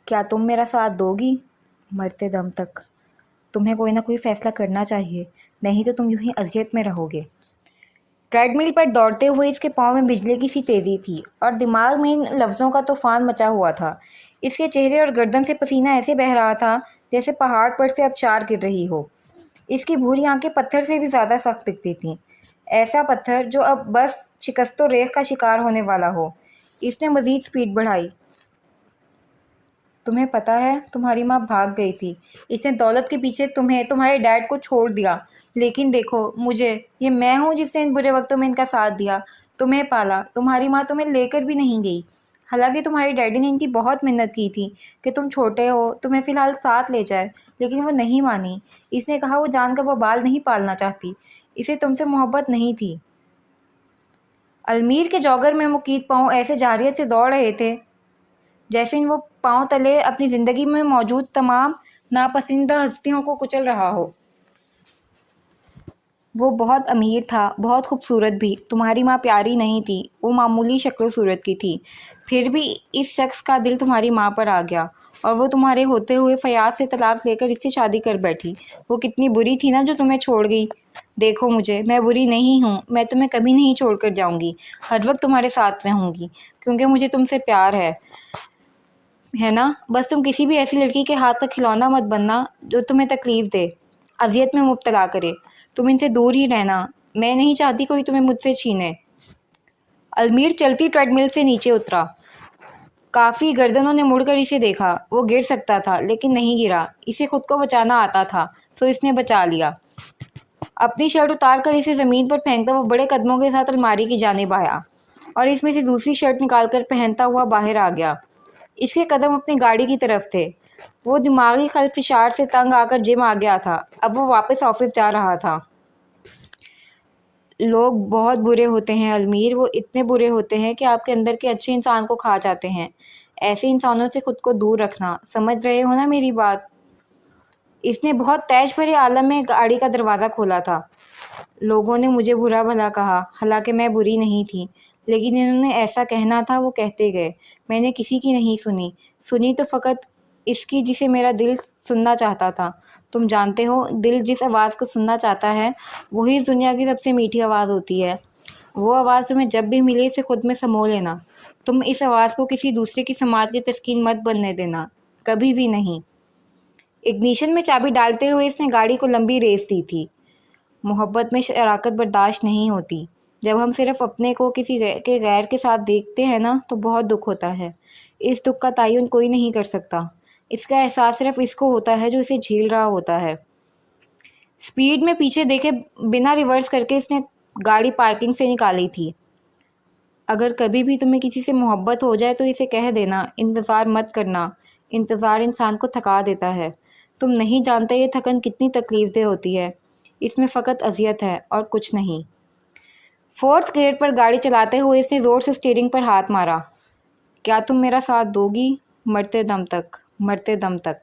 क्या तुम मेरा साथ दोगी मरते दम तक? तुम्हें कोई ना कोई फैसला करना चाहिए, नहीं तो तुम यूं ही अजियत में रहोगे। ट्रेडमिल पर दौड़ते हुए इसके पाँव में बिजली की सी तेजी थी और दिमाग में इन लफ्ज़ों का तूफान मचा हुआ था। इसके चेहरे और गर्दन से पसीना ऐसे बह रहा था जैसे पहाड़ पर से अब चार गिर रही हो। इसकी भूरी आंखें पत्थर से भी ज़्यादा सख्त दिखती थीं, ऐसा पत्थर जो अब बस शिकस्तो रेख का शिकार होने वाला हो। इसने मज़ीद स्पीड बढ़ाई। तुम्हें पता है, तुम्हारी माँ भाग गई थी। इसने दौलत के पीछे तुम्हें, तुम्हारे डैड को छोड़ दिया। लेकिन देखो मुझे, ये मैं हूँ जिसने इन बुरे वक्तों में इनका साथ दिया, तुम्हें पाला। तुम्हारी माँ तुम्हें लेकर भी नहीं गई। हालांकि तुम्हारे डैडी ने इनकी बहुत मिन्नत की थी कि तुम छोटे हो, तुम्हें फ़िलहाल साथ ले जाए, लेकिन वो नहीं मानी। इसने कहा वो जानकर वो बाल नहीं पालना चाहती, इसे तुमसे मोहब्बत नहीं थी। अजमेर के जौगर में मुकीत पाँव ऐसे जारियत से दौड़ रहे थे जैसे इन वो पाँव तले अपनी ज़िंदगी में मौजूद तमाम नापसंदीदा हस्तियों को कुचल रहा हो। वो बहुत अमीर था, बहुत खूबसूरत भी। तुम्हारी माँ प्यारी नहीं थी, वो मामूली शक्ल सूरत की थी। फिर भी इस शख्स का दिल तुम्हारी माँ पर आ गया और वो तुम्हारे होते हुए फयाज से तलाक लेकर इससे शादी कर बैठी। वो कितनी बुरी थी ना जो तुम्हें छोड़ गई। देखो मुझे, मैं बुरी नहीं हूँ, मैं तुम्हें कभी नहीं छोड़ कर जाऊँगी। हर वक्त तुम्हारे साथ रहूँगी क्योंकि मुझे तुमसे प्यार है ना? बस तुम किसी भी ऐसी लड़की के हाथ का खिलौना मत बनना जो तुम्हें तकलीफ़ दे, अज़ियत में मुब्तला करे। तुम इनसे दूर ही रहना। मैं नहीं चाहती कोई तुम्हें मुझसे छीने। अजमेर चलती ट्रेडमिल से नीचे उतरा। काफ़ी गर्दनों ने मुड़कर इसे देखा। वो गिर सकता था लेकिन नहीं गिरा। इसे खुद को बचाना आता था, तो इसने बचा लिया। अपनी शर्ट उतार कर इसे ज़मीन पर फेंकता वो बड़े कदमों के साथ अलमारी की जानिब आया और इसमें से दूसरी शर्ट निकालकर पहनता हुआ बाहर आ गया। इसके कदम अपनी गाड़ी की तरफ थे। वो दिमागी खलफिशार से तंग आकर जिम आ गया था। अब वो वापस ऑफिस जा रहा था। लोग बहुत बुरे होते हैं अजमेर, वो इतने बुरे होते हैं कि आपके अंदर के अच्छे इंसान को खा जाते हैं। ऐसे इंसानों से खुद को दूर रखना। समझ रहे हो ना मेरी बात? इसने बहुत तेज भरे आलम में गाड़ी का दरवाज़ा खोला था। लोगों ने मुझे बुरा भला कहा, हालांकि मैं बुरी नहीं थी, लेकिन इन्होंने ऐसा कहना था वो कहते गए। मैंने किसी की नहीं सुनी, सुनी तो फ़कत इसकी जिसे मेरा दिल सुनना चाहता था। तुम जानते हो, दिल जिस आवाज़ को सुनना चाहता है वही इस दुनिया की सबसे मीठी आवाज़ होती है। वो आवाज़ तुम्हें जब भी मिले इसे खुद में समो लेना। तुम इस आवाज़ को किसी दूसरे की समात की तस्कीन मत बनने देना, कभी भी नहीं। इग्निशन में चाबी डालते हुए इसने गाड़ी को लंबी रेस दी थी। मोहब्बत में शराकत बर्दाश्त नहीं होती। जब हम सिर्फ अपने को किसी के गैर के साथ देखते हैं ना, तो बहुत दुख होता है। इस दुख का तयन कोई नहीं कर सकता। इसका एहसास सिर्फ इसको होता है जो इसे झेल रहा होता है। स्पीड में पीछे देखे बिना रिवर्स करके इसने गाड़ी पार्किंग से निकाली थी। अगर कभी भी तुम्हें किसी से मोहब्बत हो जाए तो इसे कह देना, इंतज़ार मत करना। इंतज़ार इंसान को थका देता है। तुम नहीं जानते ये थकन कितनी तकलीफ़देह होती है। इसमें फ़कत अज़ियत है और कुछ नहीं। फोर्थ गियर पर गाड़ी चलाते हुए इसने ज़ोर से स्टीयरिंग पर हाथ मारा। क्या तुम मेरा साथ दोगी मरते दम तक, मरते दम तक?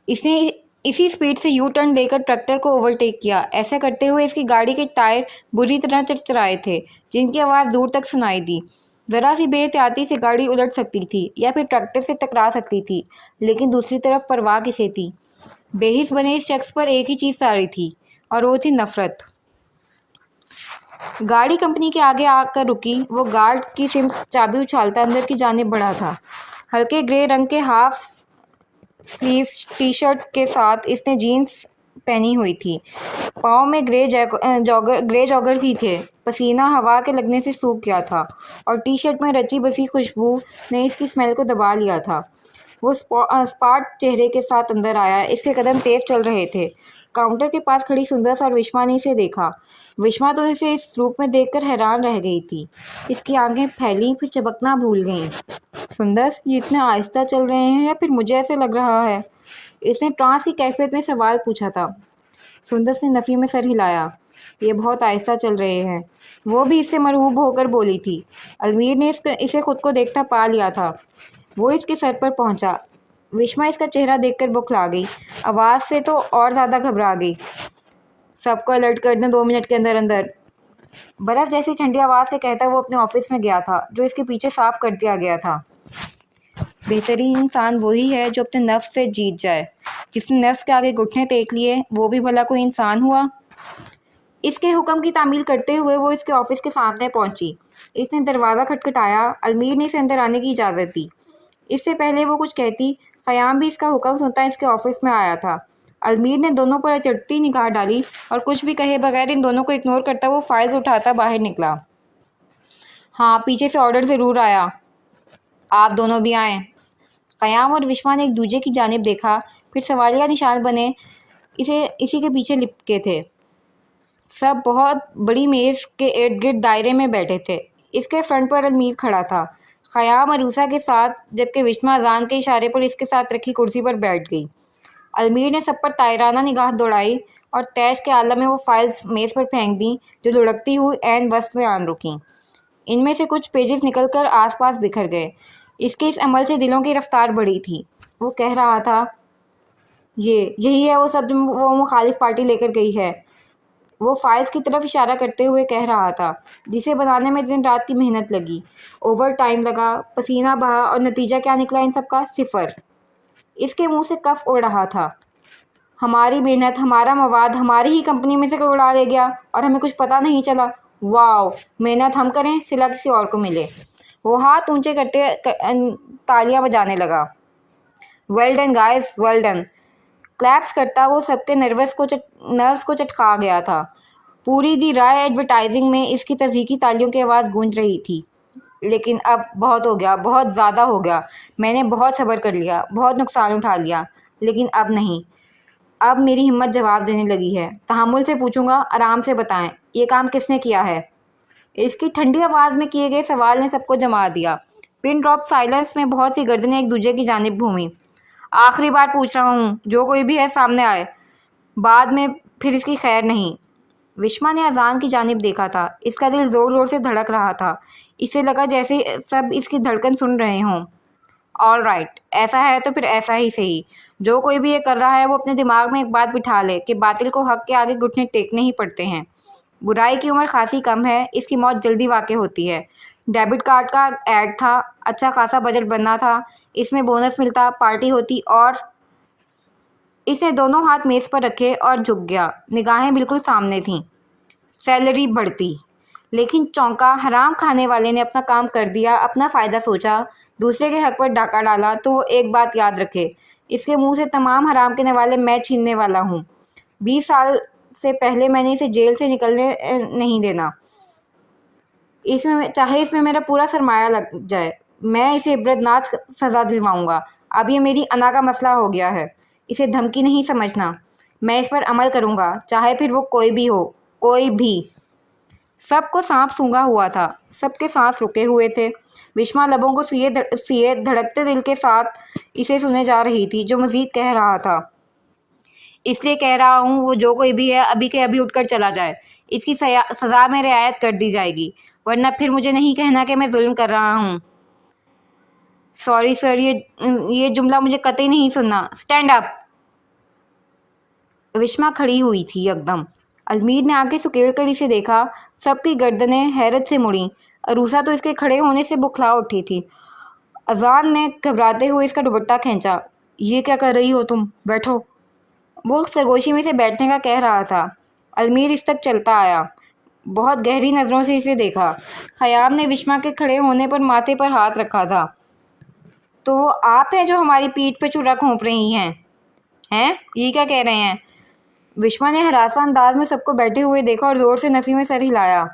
इसने इसी स्पीड से यू टर्न लेकर ट्रैक्टर को ओवरटेक किया। ऐसा करते हुए इसकी गाड़ी के टायर बुरी तरह चरचराए थे, जिनकी आवाज़ दूर तक सुनाई दी। ज़रा सी बेहतियाती से गाड़ी उलट सकती थी या फिर ट्रैक्टर से टकरा सकती थी, लेकिन दूसरी तरफ परवाह किसे थी? बेहिस बने इस शख्स पर एक ही चीज़ सारी थी और वो थी नफ़रत। गाड़ी कंपनी के आगे आकर रुकी। वो गार्ड की सिम चाबी उछालता अंदर की जानिब बढ़ा था। हल्के ग्रे रंग के हाफ स्लीव टी शर्ट के साथ इसने जीन्स पहनी हुई थी। पाँव में ग्रे जॉगर्स ही थे। पसीना हवा के लगने से सूख गया था और टी शर्ट में रची बसी खुशबू ने इसकी स्मेल को दबा लिया था। वो स्पार्ट चेहरे के साथ अंदर आया। इसके कदम तेज चल रहे थे। काउंटर के पास खड़ी सुंदर और विश्वा ने इसे देखा। विश्वा तो इसे इस रूप में देखकर हैरान रह गई थी। इसकी आंखें फैली, फिर चबकना भूल गईं। सुंदर, ये इतने आहिस्ता चल रहे हैं या फिर मुझे ऐसे लग रहा है? इसने ट्रांस की कैफियत में सवाल पूछा था। सुंदर ने नफ़ी में सर हिलाया। ये बहुत आहिस्ता चल रहे हैं। वो भी इससे मरहूब होकर बोली थी। अजमेर ने इसे खुद को देखता पा लिया था। वो इसके सर पर पहुंचा। विश्वा इसका चेहरा देखकर बौखला गई। आवाज़ से तो और ज़्यादा घबरा गई। सबको अलर्ट कर दें 2 मिनट के अंदर अंदर। बर्फ़ जैसी ठंडी आवाज़ से कहता वो अपने ऑफिस में गया था, जो इसके पीछे साफ़ कर दिया गया था। बेहतरीन इंसान वही है जो अपने नफ्स से जीत जाए। जिसने नफ्स के आगे घुटने टेक लिए वो भी भला कोई इंसान हुआ? इसके हुक्म की तामील करते हुए वो इसके ऑफिस के सामने पहुंची। इसने दरवाज़ा खटखटाया। अलमीर ने इसे अंदर आने की इजाज़त दी। इससे पहले वो कुछ कहती, क़याम भी इसका हुक्म सुनता इसके ऑफिस में आया था। अलमीर ने दोनों पर चढ़ती निगाह डाली और कुछ भी कहे बगैर इन दोनों को इग्नोर करता वो फाइल्स उठाता बाहर निकला। हाँ, पीछे से ऑर्डर ज़रूर आया, आप दोनों भी आएँ। क़याम और विश्वा ने एक दूजे की जानिब देखा, फिर सवालिया निशान बने इसी के पीछे लिपके थे। सब बहुत बड़ी मेज़ के इर्द गिर्द दायरे में बैठे थे। इसके फ्रंट पर अलमीर खड़ा था, क़याम अरूसा के साथ, जबकि विश्वा अज़ान के इशारे पर इसके साथ रखी कुर्सी पर बैठ गई। अलमीर ने सब पर तायराना निगाह दौड़ाई और तैश के आलम में वो फाइल्स मेज़ पर फेंक दी जो लुढ़कती हुई ऐन वस्त में आन रुकीं। इनमें से कुछ पेजेस निकलकर आसपास बिखर गए। इसके इस अमल से दिलों की रफ्तार बढ़ी थी। वो कह रहा था, यही है वो सब जो वो मुखालिफ पार्टी लेकर गई है। वो फाइल्स की तरफ इशारा करते हुए कह रहा था, जिसे बनाने में दिन रात की मेहनत लगी, ओवर टाइम लगा, पसीना बहा और नतीजा क्या निकला इन सब का? 0। इसके मुंह से कफ उड़ रहा था। हमारी मेहनत, हमारा मवाद हमारी ही कंपनी में से कोई उड़ा ले गया और हमें कुछ पता नहीं चला। वाओ, मेहनत हम करें, सिला किसी और को मिले। वो हाथ ऊंचे करते तालियां बजाने लगा। Well done guys, well done. Claps करता वो सबके नर्व्स को चटका गया था। पूरी दी राय एडवर्टाइजिंग में इसकी तज़हीकी तालियों की आवाज़ गूंज रही थी। लेकिन अब बहुत हो गया, बहुत ज़्यादा हो गया। मैंने बहुत सब्र कर लिया, बहुत नुकसान उठा लिया, लेकिन अब नहीं। अब मेरी हिम्मत जवाब देने लगी है। तहम्मुल से पूछूंगा, आराम से बताएं, ये काम किसने किया है? इसकी ठंडी आवाज़ में किए गए सवाल ने सबको जमा दिया। पिन ड्रॉप साइलेंस में बहुत सी गर्दनें एक दूसरे की जानिब घूमी। आखिरी बार पूछ रहा हूँ, जो कोई भी है सामने आए, बाद में फिर इसकी खैर नहीं। विश्वा ने अजान की जानिब देखा था। इसका दिल ज़ोर ज़ोर से धड़क रहा था। इसे लगा जैसे सब इसकी धड़कन सुन रहे हों। ऑल राइट, ऐसा है तो फिर ऐसा ही सही। जो कोई भी ये कर रहा है वो अपने दिमाग में एक बात बिठा ले कि बातिल को हक के आगे घुटने टेकने ही पड़ते हैं। बुराई की उम्र खासी कम है, इसकी मौत जल्दी वाक़ई होती है। डेबिट कार्ड का ऐड था, अच्छा खासा बजट बनना था, इसमें बोनस मिलता, पार्टी होती और इसने दोनों हाथ मेज़ पर रखे और झुक गया। निगाहें बिल्कुल सामने थीं। सैलरी बढ़ती, लेकिन चौंका। हराम खाने वाले ने अपना काम कर दिया, अपना फ़ायदा सोचा, दूसरे के हक पर डाका डाला। तो वो एक बात याद रखे, इसके मुंह से तमाम हराम के नवाले मैं छीनने वाला हूँ। 20 साल से पहले मैंने इसे जेल से निकलने नहीं देना। इसमें मेरा पूरा सरमाया लग जाए, मैं इसे इबरतनाक सज़ा दिलवाऊंगा। अब ये मेरी अना का मसला हो गया है, इसे धमकी नहीं समझना। मैं इस पर अमल करूंगा, चाहे फिर वो कोई भी हो, कोई भी। सबको सांप सूंघा हुआ था, सबके सांस रुके हुए थे। विश्वा लबों को सिए धड़कते दिल के साथ इसे सुने जा रही थी, जो मज़ीद कह रहा था। इसलिए कह रहा हूँ, वो जो कोई भी है अभी के अभी उठकर चला जाए। इसकी सज़ा में रियायत कर दी जाएगी, वरना फिर मुझे नहीं कहना कि मैं जुल्म कर रहा हूँ। सॉरी सर, ये जुमला मुझे कतई नहीं सुनना। Stand up. विश्वा खड़ी हुई थी एकदम। अलमीर ने आंखें सुकेड़ कर इसे देखा। सबकी गर्दनें हैरत से मुड़ी। अरूसा तो इसके खड़े होने से बुखला उठी थी। अजान ने घबराते हुए इसका दुपट्टा खींचा। ये क्या कर रही हो तुम? बैठो। वो सरगोशी में से बैठने का कह रहा था। अलमीर इस तक चलता आया, बहुत गहरी नज़रों से इसे देखा। ख़याम ने विश्वा के खड़े होने पर माथे पर हाथ रखा था। तो वो आप हैं जो हमारी पीठ पे छुरा घोंप रही हैं? ये क्या कह रहे हैं? विश्वा ने हरासा अंदाज में सबको बैठे हुए देखा और ज़ोर से नफ़ी में सर हिलाया।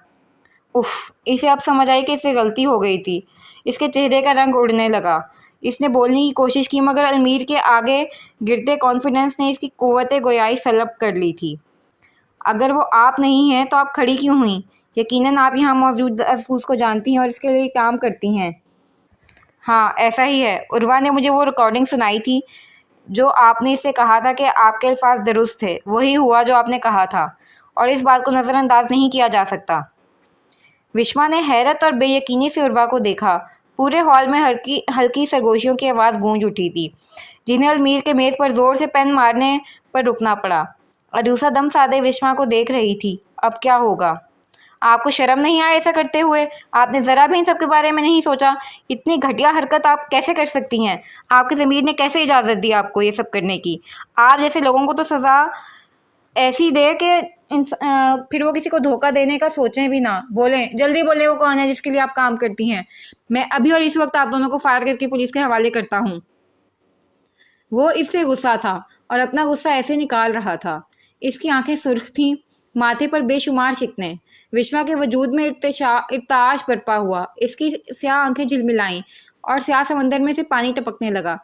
उफ, इसे अब समझ आई कि इससे गलती हो गई थी। इसके चेहरे का रंग उड़ने लगा। इसने बोलने की कोशिश की, मगर अलमीर के आगे गिरते कॉन्फिडेंस ने इसकी क़ुव्वत गोयाई सलब कर ली थी। अगर वो आप नहीं हैं तो आप खड़ी क्यों हुई? यकीनन आप यहाँ मौजूद अफसूस को जानती हैं और इसके लिए काम करती हैं। हाँ, ऐसा ही है। उर्वा ने मुझे वो रिकॉर्डिंग सुनाई थी जो आपने इससे कहा था कि आपके अल्फाज दुरुस्त थे। वही हुआ जो आपने कहा था, और इस बात को नज़रअंदाज नहीं किया जा सकता। विश्वा ने हैरत और बेयकीनी से उर्वा को देखा। पूरे हॉल में हल्की सरगोशियों की आवाज़ गूंज उठी थी, जिन्हें अलमीर के मेज़ पर ज़ोर से पेन मारने पर रुकना पड़ा। अरूसा दम साधे विश्वा को देख रही थी। अब क्या होगा? आपको शर्म नहीं आया ऐसा करते हुए? आपने ज़रा भी इन सब के बारे में नहीं सोचा? इतनी घटिया हरकत आप कैसे कर सकती हैं? आपकी ज़मीर ने कैसे इजाज़त दी आपको ये सब करने की? आप जैसे लोगों को तो सज़ा ऐसी दे कि फिर वो किसी को धोखा देने का सोचें भी ना। बोलें, जल्दी बोलें वो कौन है जिसके लिए आप काम करती हैं। मैं अभी और इस वक्त आप दोनों को फायर करके पुलिस के हवाले करता हूँ। वो इससे गुस्सा था और अपना गुस्सा ऐसे निकाल रहा था। इसकी आंखें सुर्ख थीं, माथे पर बेशुमार शिकने। विश्वा के वजूद में इर्ताश बरपा हुआ। इसकी स्याह आंखें झिलमिलाईं और स्याह समंदर में से पानी टपकने लगा।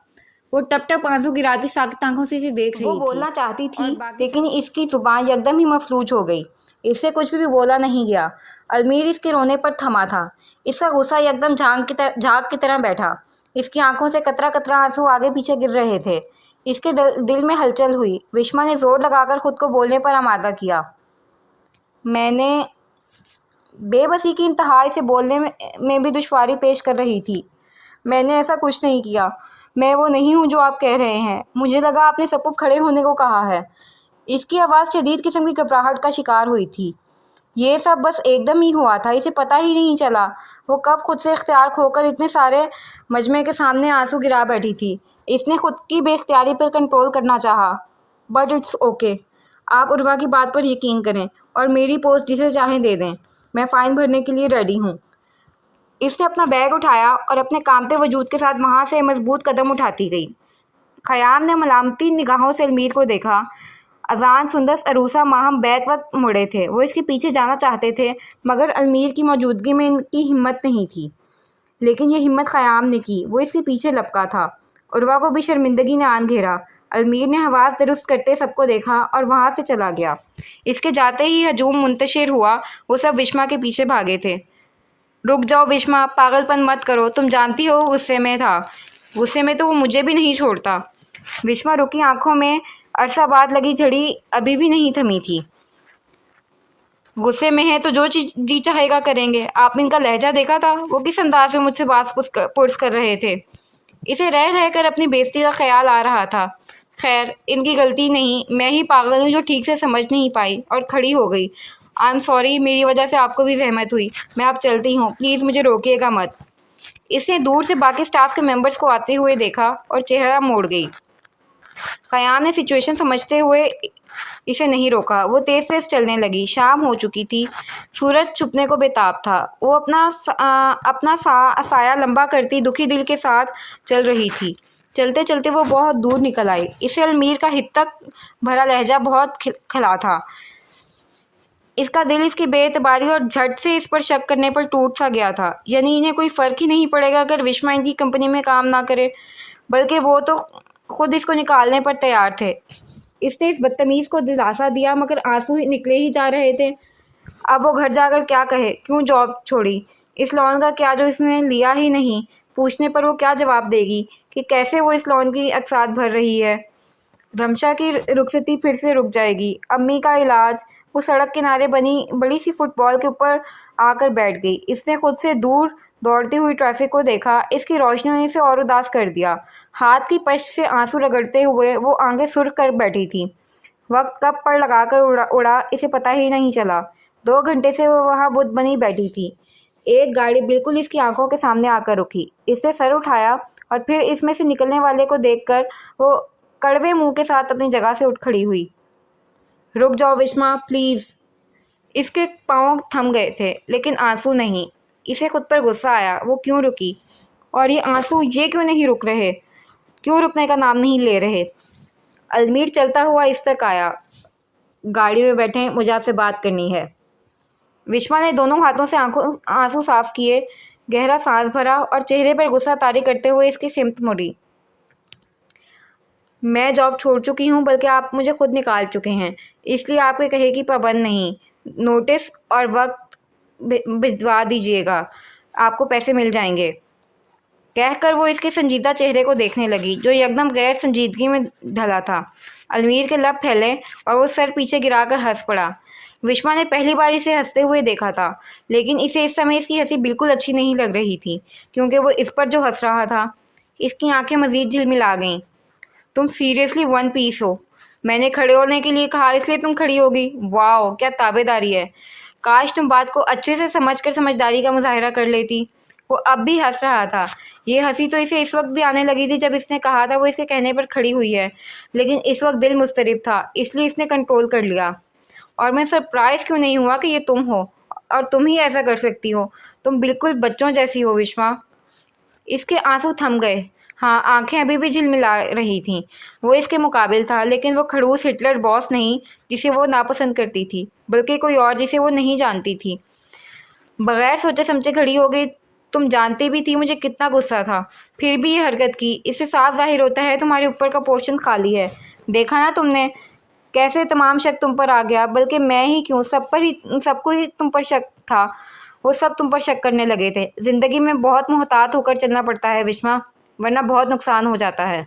वो टप टप आंसू गिराती साकित आंखों से इसे देख रही थी। वो बोलना चाहती थी लेकिन इसकी जुबान एकदम ही मफलूज हो गई। इससे कुछ भी बोला नहीं गया। अलमीर इसके रोने पर थमा था। इसका गुस्सा एकदम झाग की तरह बैठा। इसकी आंखों से कतरा कतरा आंसू आगे पीछे गिर रहे थे। इसके दिल में हलचल हुई। विश्वा ने जोर लगाकर खुद को बोलने पर आमादा किया। मैंने बेबसी की इंतहा इसे बोलने में भी दुश्वारी पेश कर रही थी। मैंने ऐसा कुछ नहीं किया। मैं वो नहीं हूँ जो आप कह रहे हैं। मुझे लगा आपने सबको खड़े होने को कहा है। इसकी आवाज़ शदीद किस्म की घबराहट का शिकार हुई थी। ये सब बस एकदम ही हुआ था। इसे पता ही नहीं चला वो कब खुद से इख्तियार खोकर इतने सारे मजमे के सामने आंसू गिरा बैठी थी। इसने खुद की बेख्तियारी पर कंट्रोल करना चाहा, बट इट्स ओके। आप उर्वा की बात पर यकीन करें और मेरी पोस्ट जिसे चाहें दे दें। मैं फ़ाइन भरने के लिए रेडी हूँ। इसने अपना बैग उठाया और अपने कांपते वजूद के साथ वहाँ से मजबूत कदम उठाती गई। ख़याम ने मलामती निगाहों से अलमीर को देखा। अजान सुंदस अरूसा माहम बैक वक्त मुड़े थे। वो इसके पीछे जाना चाहते थे मगर अलमीर की मौजूदगी में इनकी हिम्मत नहीं थी। लेकिन ये हिम्मत ख़याम ने की। वो इसके पीछे लपका था। उर्वा को भी शर्मिंदगी ने आन घेरा। अलमीर ने हवास दुरुस्त करते सबको देखा और वहाँ से चला गया। इसके जाते ही हजूम मुंतशिर हुआ। वो सब विश्वा के पीछे भागे थे। रुक जाओ विश्वा, पागलपन मत करो। तुम जानती हो गुस्से में था। गुस्से में तो वो मुझे भी नहीं छोड़ता। विश्वा रुकी आंखों में अरसा बाद लगी झड़ी अभी भी नहीं थमी थी। गुस्से में है तो जो चीज जी चाहेगा करेंगे। आपने इनका लहजा देखा था? वो किस अंदाज में मुझसे बात पुरस कर रहे थे। इसे रह रह कर अपनी बेइज्जती का ख्याल आ रहा था। खैर, इनकी गलती नहीं, मैं ही पागल हूँ जो ठीक से समझ नहीं पाई और खड़ी हो गई। आई एम सॉरी, मेरी वजह से आपको भी जहमत हुई। मैं अब चलती हूँ, प्लीज़ मुझे रोकिएगा मत। इसने दूर से बाकी स्टाफ के मेंबर्स को आते हुए देखा और चेहरा मोड़ गई। ख़याम ने सिचुएशन समझते हुए इसे नहीं रोका। वो तेज़ तेज़ चलने लगी। शाम हो चुकी थी। सूरज छुपने को बेताब था। वो अपना साया लंबा करती दुखी दिल के साथ चल रही थी। चलते चलते वो बहुत दूर निकल आई। इसे अलमीर का हित्तक भरा लहजा बहुत खिला था। इसका दिल इसकी बेएतबारी और झट से इस पर शक करने पर टूट सा गया था। यानी इन्हें कोई फ़र्क ही नहीं पड़ेगा अगर विश्वा इनकी कंपनी में काम ना करे, बल्कि वो तो खुद इसको निकालने पर तैयार थे। इसने इस बदतमीज़ को दिलासा दिया मगर आंसू निकले ही जा रहे थे। अब वो घर जाकर क्या कहे? क्यों जॉब छोड़ी? इस लोन का क्या जो इसने लिया ही नहीं? पूछने पर वो क्या जवाब देगी कि कैसे वो इस लोन की अक़सात भर रही है? रमशा की रुखसती फिर से रुक जाएगी। अम्मी का इलाज। वो सड़क किनारे बनी बड़ी सी फुटबॉल के ऊपर आकर बैठ गई। इसने खुद से दूर दौड़ती हुई ट्रैफिक को देखा। इसकी रोशनी ने इसे और उदास कर दिया। हाथ की पश्च से आंसू रगड़ते हुए वो आंखें सुर्ख कर बैठी थी। वक्त कब पर लगाकर उड़ा इसे पता ही नहीं चला। 2 घंटे से वो वहाँ बुत बनी बैठी थी। एक गाड़ी बिल्कुल इसकी आंखों के सामने आकर रुकी। इसने सर उठाया और फिर इसमें से निकलने वाले को देखकर वो कड़वे मुंह के साथ अपनी जगह से उठ खड़ी हुई। रुक जाओ विश्वा, प्लीज़। इसके पाँव थम गए थे लेकिन आंसू नहीं। इसे खुद पर गुस्सा आया। वो क्यों रुकी? और ये आंसू ये क्यों नहीं रुक रहे? क्यों रुकने का नाम नहीं ले रहे? अलमीर चलता हुआ इस तक आया। गाड़ी में बैठें, मुझे आपसे बात करनी है। विश्वा ने दोनों हाथों से आंसू साफ किए, गहरा सांस भरा और चेहरे पर गुस्सा तारी करते हुए इसकी सिमत मुड़ी। मैं जॉब छोड़ चुकी हूँ, बल्कि आप मुझे खुद निकाल चुके हैं, इसलिए आपके कहे की पाबंद नहीं। नोटिस और वक्त भिजवा दीजिएगा, आपको पैसे मिल जाएंगे। कहकर वो इसके संजीदा चेहरे को देखने लगी जो एकदम गैर संजीदगी में ढला था। अलमीर के लब फैले और वो सर पीछे गिराकर हंस पड़ा। विश्वा ने पहली बार इसे हंसते हुए देखा था, लेकिन इसे इस समय इसकी हंसी बिल्कुल अच्छी नहीं लग रही थी, क्योंकि वो इस पर जो हंस रहा था। इसकी आंखें मज़ीद झिलमिला गईं। तुम सीरियसली वन पीस हो? मैंने खड़े होने के लिए कहा इसलिए तुम खड़ी होगी? वाह, क्या ताबेदारी है। काश तुम बात को अच्छे से समझकर समझदारी का मुजाहिरा कर लेती। वो अब भी हंस रहा था। ये हंसी तो इसे इस वक्त भी आने लगी थी जब इसने कहा था वो इसके कहने पर खड़ी हुई है, लेकिन इस वक्त दिल मुस्तरिब था, इसलिए इसने कंट्रोल कर लिया। और मैं सरप्राइज़ क्यों नहीं हुआ कि ये तुम हो, और तुम ही ऐसा कर सकती हो। तुम बिल्कुल बच्चों जैसी हो विश्वा। इसके आंसू थम गए। हाँ, आंखें अभी भी झिलमिला रही थीं। वो इसके मुकाबिल था, लेकिन वो खड़ूस हिटलर बॉस नहीं जिसे वो नापसंद करती थी, बल्कि कोई और जिसे वो नहीं जानती थी। बगैर सोचे समझे खड़ी हो गई। तुम जानती भी थी मुझे कितना गुस्सा था, फिर भी ये हरकत की। इससे साफ जाहिर होता है तुम्हारे ऊपर का पोर्शन खाली है। देखा ना तुमने कैसे तमाम शक तुम पर आ गया, बल्कि मैं ही क्यों, सबको ही तुम पर शक था। वो सब तुम पर शक करने लगे थे। ज़िंदगी में बहुत मोहतात होकर चलना पड़ता है विश्वा, वरना बहुत नुकसान हो जाता है।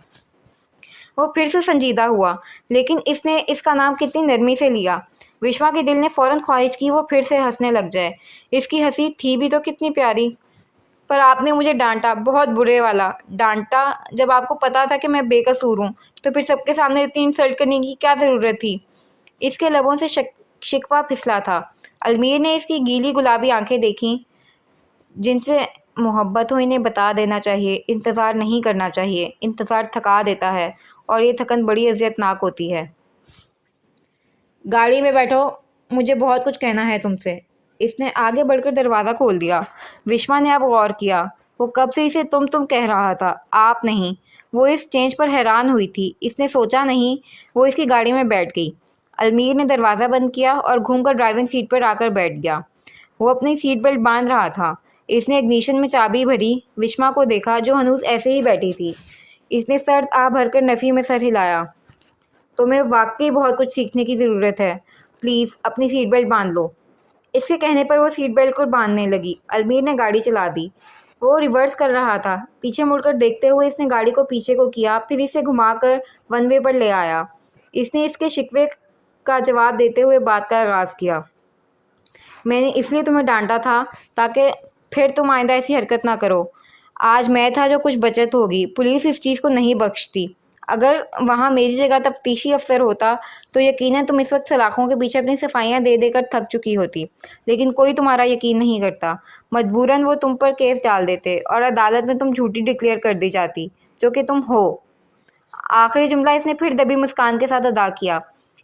वो फिर से संजीदा हुआ, लेकिन इसने इसका नाम कितनी नरमी से लिया। विश्वा के दिल ने फ़ौरन ख्वाहिश की वो फिर से हंसने लग जाए। इसकी हंसी थी भी तो कितनी प्यारी। पर आपने मुझे डांटा, बहुत बुरे वाला डांटा। जब आपको पता था कि मैं बेकसूर हूँ, तो फिर सबके सामने इतनी इंसल्ट करने की क्या ज़रूरत थी। इसके लबों से शिकवा फिसला था। अलमीर ने इसकी गीली गुलाबी आंखें देखीं। जिनसे मोहब्बत हो इन्हें बता देना चाहिए, इंतज़ार नहीं करना चाहिए। इंतज़ार थका देता है, और ये थकन बड़ी अज़ियतनाक होती है। गाड़ी में बैठो, मुझे बहुत कुछ कहना है तुमसे। इसने आगे बढ़कर दरवाज़ा खोल दिया। विश्वा ने अब गौर किया। वो कब से इसे तुम कह रहा था, आप नहीं। वो इस चेंज पर हैरान हुई थी। इसने सोचा नहीं। वो इसकी गाड़ी में बैठ गई। अलमीर ने दरवाज़ा बंद किया और घूमकर ड्राइविंग सीट पर आकर बैठ गया। वो अपनी सीट बेल्ट बांध रहा था। इसने इग्निशन में चाबी भरी। विश्वा को देखा, जो हनूस ऐसे ही बैठी थी। इसने सर्द आ भरकर नफ़ी में सर हिलाया। तुम्हें वाकई बहुत कुछ सीखने की ज़रूरत है। प्लीज़ अपनी सीट बेल्ट बांध लो। इसके कहने पर वो सीट बेल्ट को बांधने लगी। अलमीर ने गाड़ी चला दी। वो रिवर्स कर रहा था। पीछे मुड़कर देखते हुए इसने गाड़ी को पीछे को किया, फिर इसे घुमाकर वन वे पर ले आया। इसने इसके शिकवे का जवाब देते हुए बात का आगाज़ किया। मैंने इसलिए तुम्हें डांटा था ताकि फिर तुम आइंदा ऐसी हरकत ना करो। आज मैं था जो कुछ बचत होगी। पुलिस इस चीज़ को नहीं बख्शती। अगर वहाँ मेरी जगह तफ्तीशी अफसर होता तो यकीनन तुम इस वक्त सलाखों के पीछे अपनी सफाइयाँ दे देकर थक चुकी होती, लेकिन कोई तुम्हारा यकीन नहीं करता। मजबूरन वो तुम पर केस डाल देते और अदालत में तुम झूठी डिक्लेयर कर दी जाती, जो कि तुम हो। आखिरी जुमला इसने फिर दबी मुस्कान के साथ अदा किया।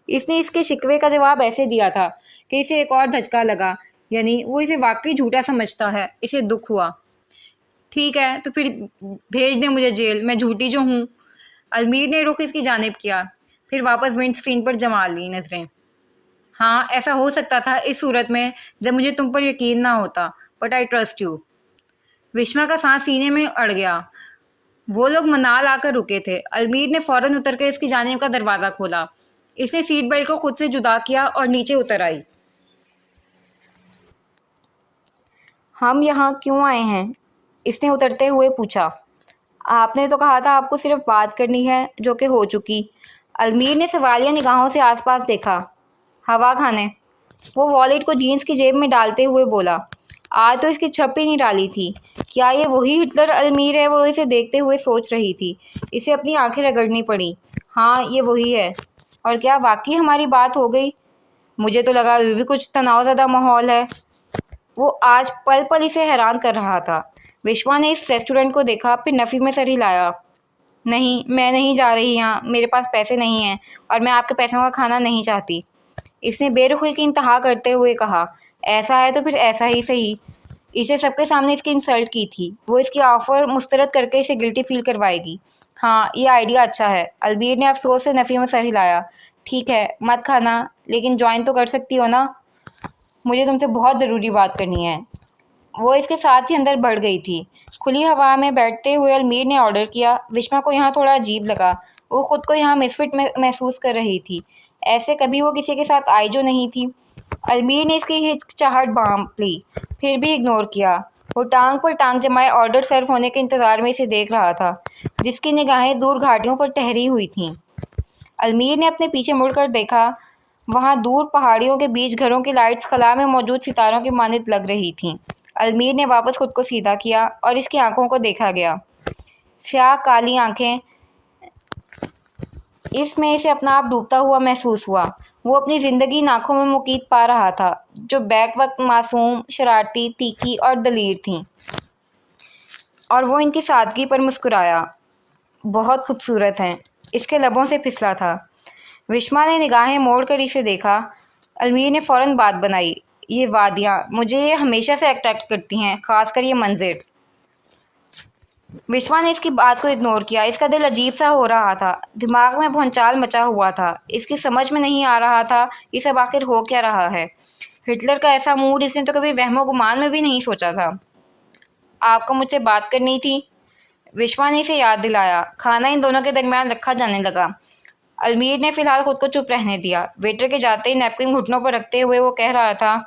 इसने इसके शिकवे का जवाब ऐसे दिया था कि इसे एक और धचका लगा, यानी वो इसे वाकई झूठा समझता है। इसे दुख हुआ। ठीक है, तो फिर भेज दे मुझे जेल, मैं झूठी जो हूँ। अलमीर ने रुख इसकी जानिब किया, फिर वापस विंड स्क्रीन पर जमा ली नज़रें। हाँ, ऐसा हो सकता था इस सूरत में जब मुझे तुम पर यकीन ना होता, बट आई ट्रस्ट यू। विश्वा का सांस सीने में अड़ गया। वो लोग मनाल आकर रुके थे। अलमीर ने फ़ौरन उतरकर इसकी जानिब का दरवाज़ा खोला। इसने सीट बेल्ट को खुद से जुदा किया और नीचे उतर आई। हम यहाँ क्यों आए हैं? इसने उतरते हुए पूछा। आपने तो कहा था आपको सिर्फ बात करनी है, जो कि हो चुकी। अलमीर ने सवालिया निगाहों से आसपास देखा। हवा खाने। वो वॉलेट को जीन्स की जेब में डालते हुए बोला। आज तो इसकी छप ही नहीं डाली थी। क्या ये वही हिटलर अलमीर है? वो इसे देखते हुए सोच रही थी। इसे अपनी आंखें रगड़नी पड़ी। हाँ, ये वही है। और क्या वाकई हमारी बात हो गई? मुझे तो लगा अभी भी कुछ तनावज़दा माहौल है। वो आज पल पल इसे हैरान कर रहा था। विश्वा ने इस रेस्टोरेंट को देखा, फिर नफ़ी में सर हिलाया। नहीं, मैं नहीं जा रही यहाँ। मेरे पास पैसे नहीं हैं और मैं आपके पैसों का खाना नहीं चाहती। इसने बेरुखी की इंतहा करते हुए कहा। ऐसा है तो फिर ऐसा ही सही। इसे सबके सामने इसकी इंसल्ट की थी। वो इसकी ऑफ़र मुस्तरद करके इसे गिल्टी फील करवाएगी। हाँ, ये आइडिया अच्छा है। अलबीर ने अफसोस से नफ़ी में सर हिलाया। ठीक है, मत खाना, लेकिन ज्वाइन तो कर सकती हो ना? मुझे तुमसे बहुत ज़रूरी बात करनी है। वो इसके साथ ही अंदर बढ़ गई थी। खुली हवा में बैठते हुए अलमीर ने ऑर्डर किया। विश्वा को यहाँ थोड़ा अजीब लगा। वो ख़ुद को यहाँ मिसफिट महसूस कर रही थी। ऐसे कभी वो किसी के साथ आई जो नहीं थी। अलमीर ने इसकी हिचकिचाहट भांप ली, फिर भी इग्नोर किया। वो टांग पर टांग जमाए ऑर्डर सर्व होने के इंतज़ार में इसे देख रहा था, जिसकी निगाहें दूर घाटियों पर ठहरी हुई थीं। अलमीर ने अपने पीछे मुड़कर देखा। वहाँ दूर पहाड़ियों के बीच घरों की लाइट्स खला में मौजूद सितारों की मानित लग रही थीं। अलमीर ने वापस खुद को सीधा किया और इसकी आंखों को देखा गया। स्याह काली आंखें इसमें इसे अपना आप डूबता हुआ महसूस हुआ। वो अपनी ज़िंदगी इन आँखों में मुकीद पा रहा था, जो बैक वक़्त मासूम, शरारती, तीखी और दलेर थीं। और वो इनकी सादगी पर मुस्कुराया। बहुत खूबसूरत हैं, इसके लबों से फिसला था। विश्मा ने निगाहें मोड़कर इसे देखा। अलमीर ने फ़ौरन बात बनाई। ये वादियाँ मुझे ये हमेशा से अट्रैक्ट करती हैं, ख़ासकर ये मंज़िर। विश्वा ने इसकी बात को इग्नोर किया। इसका दिल अजीब सा हो रहा था। दिमाग में भौचाल मचा हुआ था। इसकी समझ में नहीं आ रहा था ये सब आखिर हो क्या रहा है। हिटलर का ऐसा मूड इसने तो कभी वहमो गुमान में भी नहीं सोचा था। आपको मुझसे बात करनी थी, विश्वा ने इसे याद दिलाया। खाना इन दोनों के दरमियान रखा जाने लगा। अलमीर ने फ़िलहाल खुद को चुप रहने दिया। वेटर के जाते ही नैपकिन घुटनों पर रखते हुए वो कह रहा था,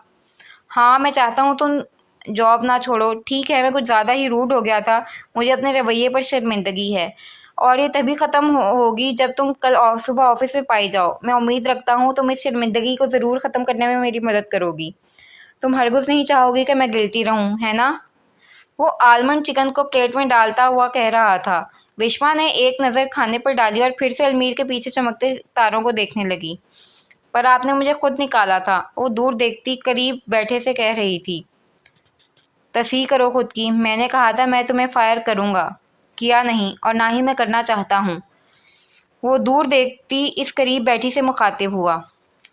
हाँ मैं चाहता हूँ तुम जॉब ना छोड़ो। ठीक है, मैं कुछ ज़्यादा ही रूड हो गया था। मुझे अपने रवैये पर शर्मिंदगी है और ये तभी ख़त्म होगी जब तुम कल सुबह ऑफिस में पाई जाओ। मैं उम्मीद रखता हूँ तुम इस शर्मिंदगी को ज़रूर ख़त्म करने में मेरी मदद करोगी। तुम हरगिज़ नहीं चाहोगी कि मैं गिल्टी रहूँ, है ना? वो आलमंड चिकन को प्लेट में डालता हुआ कह रहा था। विश्वा ने एक नज़र खाने पर डाली और फिर से अलमीर के पीछे चमकते तारों को देखने लगी। पर आपने मुझे खुद निकाला था, वो दूर देखती करीब बैठे से कह रही थी। तस्हीह करो खुद की। मैंने कहा था मैं तुम्हें फायर करूँगा, किया नहीं और ना ही मैं करना चाहता हूँ। वो दूर देखती इस करीब बैठी से मुखातिब हुआ।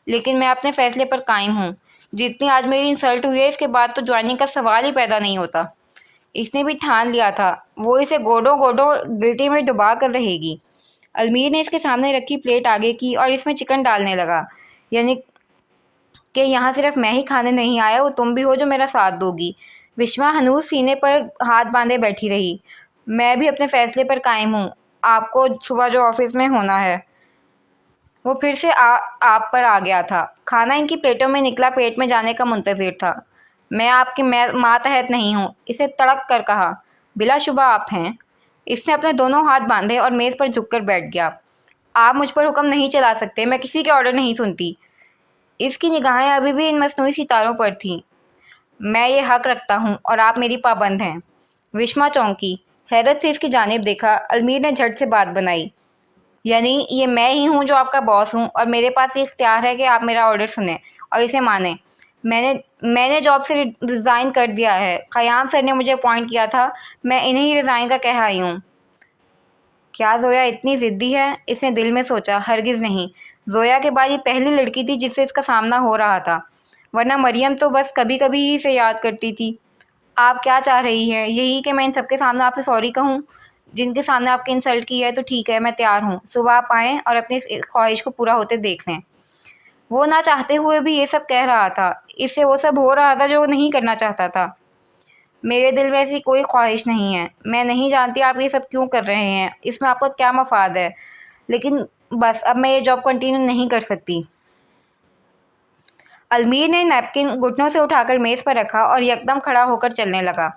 लेकिन मैं अपने फ़ैसले पर कायम हूँ। जितनी आज मेरी इंसल्ट हुई है, इसके बाद तो ज्वाइनिंग का सवाल ही पैदा नहीं होता। इसने भी ठान लिया था, वो इसे गोडों गोडों गिल्टी में डुबा कर रहेगी। अलमीर ने इसके सामने रखी प्लेट आगे की और इसमें चिकन डालने लगा। यानी कि यहाँ सिर्फ मैं ही खाने नहीं आया, वो तुम भी हो जो मेरा साथ दोगी। विश्वा हनूस सीने पर हाथ बांधे बैठी रही। मैं भी अपने फ़ैसले पर कायम हूँ। आपको सुबह जो ऑफिस में होना है। वो फिर से आप पर आ गया था। खाना इनकी प्लेटों में निकला, पेट में जाने का मुंतज़िर था। मैं आपकी मातहत नहीं हूँ, इसे तड़क कर कहा। बिलाशुबा आप हैं। इसने अपने दोनों हाथ बांधे और मेज़ पर झुककर बैठ गया। आप मुझ पर हुक्म नहीं चला सकते, मैं किसी के ऑर्डर नहीं सुनती। इसकी निगाहें अभी भी इन मस्नूई सितारों पर थीं। मैं ये हक रखता हूँ और आप मेरी पाबंद हैं। विश्मा चौंकी, हैरत से इसकी जानिब देखा। अलमीर ने झट से बात बनाई। यानी ये मैं ही हूँ जो आपका बॉस हूँ और मेरे पास ये इख्तियार है कि आप मेरा ऑर्डर सुने और इसे मानें। मैंने जॉब से रिज़ाइन कर दिया है। क़याम सर ने मुझे अपॉइंट किया था। मैं इन्हीं रिज़ाइन का कह आई हूँ। क्या ज़ोया इतनी ज़िद्दी है? इसने दिल में सोचा। हरगिज़ नहीं। ज़ोया के बाद ये पहली लड़की थी जिससे इसका सामना हो रहा था, वरना मरियम तो बस कभी कभी ही इसे याद करती थी। आप क्या चाह रही है? यही कि मैं इन सबके सामने आपसे सॉरी कहूँ? जिनके सामने आपकी इंसल्ट की है तो ठीक है, मैं तैयार हूँ। सुबह आप आएँ और अपनी इस ख्वाहिश को पूरा होते देख लें। वो ना चाहते हुए भी ये सब कह रहा था। इससे वो सब हो रहा था जो वो नहीं करना चाहता था। मेरे दिल में ऐसी कोई ख्वाहिश नहीं है। मैं नहीं जानती आप ये सब क्यों कर रहे हैं, इसमें आपका क्या मफाद है, लेकिन बस अब मैं ये जॉब कंटिन्यू नहीं कर सकती। अलमीर ने नैपकिन घुटनों से उठाकर मेज़ पर रखा और यकदम खड़ा होकर चलने लगा।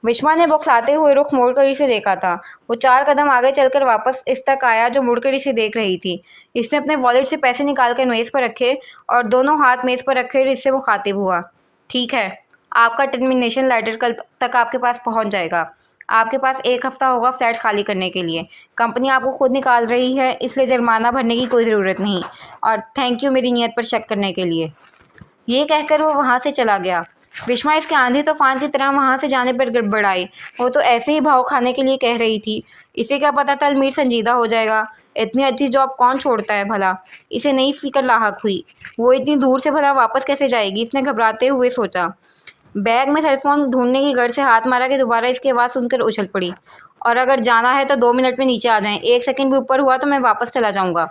विश्वा ने बौखलाते हुए रुख मोड़कर इसे देखा था। वो 4 कदम आगे चलकर वापस इस तक आया जो मुड़कर इसे देख रही थी। इसने अपने वॉलेट से पैसे निकालकर मेज़ पर रखे और दोनों हाथ मेज़ पर रखे इससे मुखातिब हुआ। ठीक है, आपका टर्मिनेशन लेटर कल तक आपके पास पहुंच जाएगा। आपके पास 1 हफ़्ता होगा फ्लैट खाली करने के लिए। कंपनी आपको खुद निकाल रही है, इसलिए जुर्माना भरने की कोई ज़रूरत नहीं। और थैंक यू मेरी नीयत पर शक करने के लिए। ये कहकर वो वहाँ से चला गया। विश्वा इसके आंधी तूफान की तरह वहाँ से जाने पर गड़बड़ाई। वो तो ऐसे ही भाव खाने के लिए कह रही थी। इसे क्या पता था अलमीर संजीदा हो जाएगा। इतनी अच्छी जॉब कौन छोड़ता है भला। इसे नई फिक्र लाहक हुई। वो इतनी दूर से भला वापस कैसे जाएगी, इसने घबराते हुए सोचा। बैग में सेलफोन ढूंढने की गर्ज से हाथ मारा कि दोबारा इसकी आवाज़ सुनकर उछल पड़ी। और अगर जाना है तो 2 मिनट में नीचे आ जाएं। 1 सेकंड भी ऊपर हुआ तो मैं वापस चला जाऊँगा।